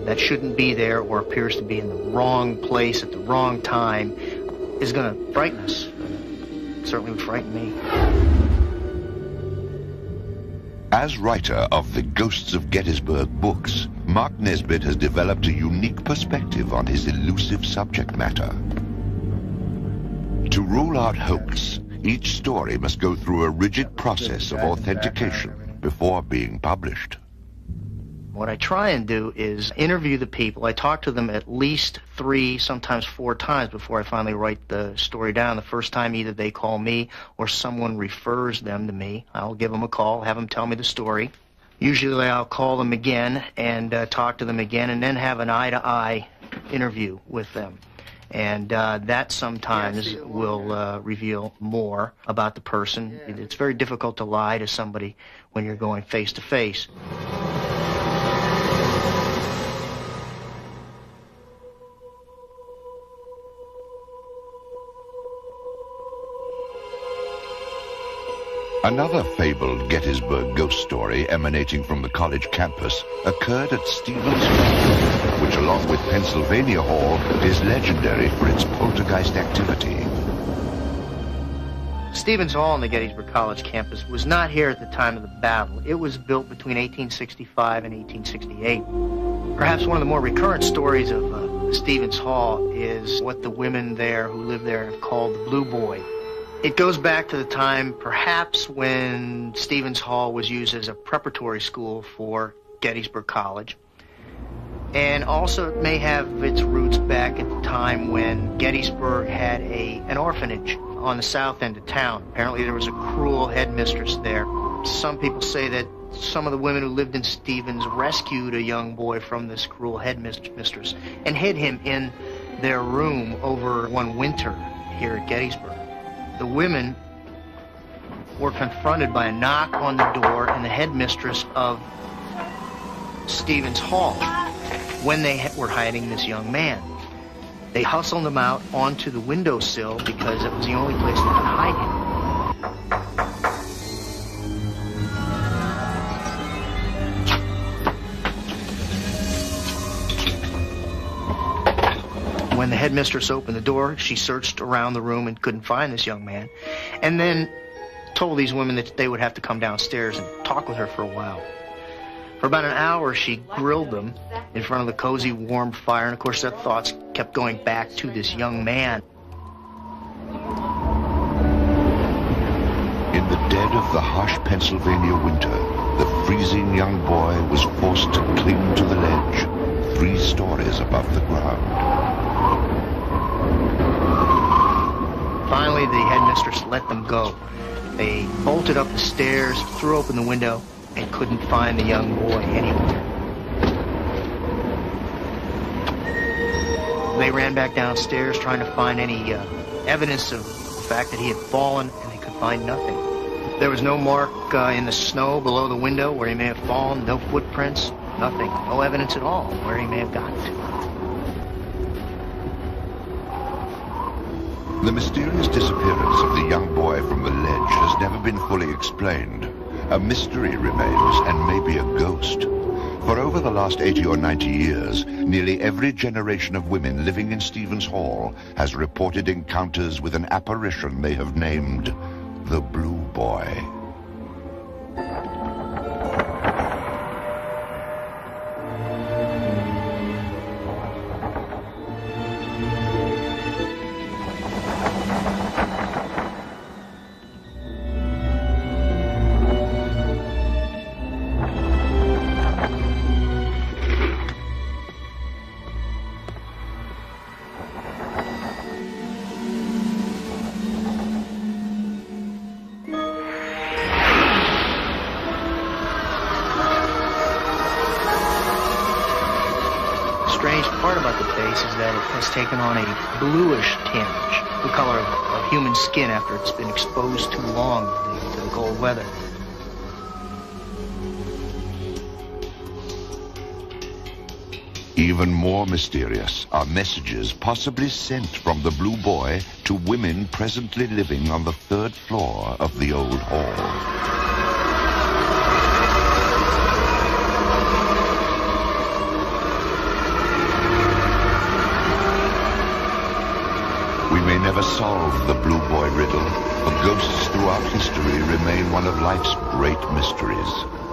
that shouldn't be there or appears to be in the wrong place at the wrong time is going to frighten us. It certainly would frighten me. As writer of the Ghosts of Gettysburg books, Mark Nesbitt has developed a unique perspective on his elusive subject matter. To rule out hoax, each story must go through a rigid process of authentication before being published. What I try and do is interview the people. I talk to them at least 3, sometimes 4 times before I finally write the story down. The first time either they call me or someone refers them to me. I'll give them a call, have them tell me the story. Usually I'll call them again and talk to them again and then have an eye-to-eye interview with them. And that sometimes will reveal more about the person. It's very difficult to lie to somebody when you're going face-to-face. Another fabled Gettysburg ghost story emanating from the college campus occurred at Stevens Hall, which along with Pennsylvania Hall is legendary for its poltergeist activity. Stevens Hall on the Gettysburg College campus was not here at the time of the battle. It was built between 1865 and 1868. Perhaps one of the more recurrent stories of Stevens Hall is what the women there who live there have called the Blue Boy. It goes back to the time, perhaps, when Stevens Hall was used as a preparatory school for Gettysburg College. And also it may have its roots back at the time when Gettysburg had an orphanage on the south end of town. Apparently there was a cruel headmistress there. Some people say that some of the women who lived in Stevens rescued a young boy from this cruel headmistress and hid him in their room over one winter here at Gettysburg. The women were confronted by a knock on the door and the headmistress of Stevens Hall when they were hiding this young man. They hustled him out onto the windowsill because it was the only place they could hide him. When the headmistress opened the door, she searched around the room and couldn't find this young man, and then told these women that they would have to come downstairs and talk with her for a while. For about an hour, she grilled them in front of the cozy, warm fire, and of course their thoughts kept going back to this young man. In the dead of the harsh Pennsylvania winter, the freezing young boy was forced to cling to the ledge 3 stories above the ground. Finally, the headmistress let them go. They bolted up the stairs, threw open the window, and couldn't find the young boy anywhere. They ran back downstairs trying to find any evidence of the fact that he had fallen, and they could find nothing. There was no mark in the snow below the window where he may have fallen, no footprints, nothing, no evidence at all where he may have gotten to. The mysterious disappearance of the young boy from the ledge has never been fully explained. A mystery remains and may be a ghost. For over the last 80 or 90 years, nearly every generation of women living in Stevens Hall has reported encounters with an apparition they have named the Blue Boy. Taken on a bluish tinge, the color of human skin after it's been exposed too long to the cold weather. Even more mysterious are messages possibly sent from the Blue Boy to women presently living on the 3rd floor of the old hall. We may never solve the Blue Boy riddle, for ghosts throughout history remain one of life's great mysteries.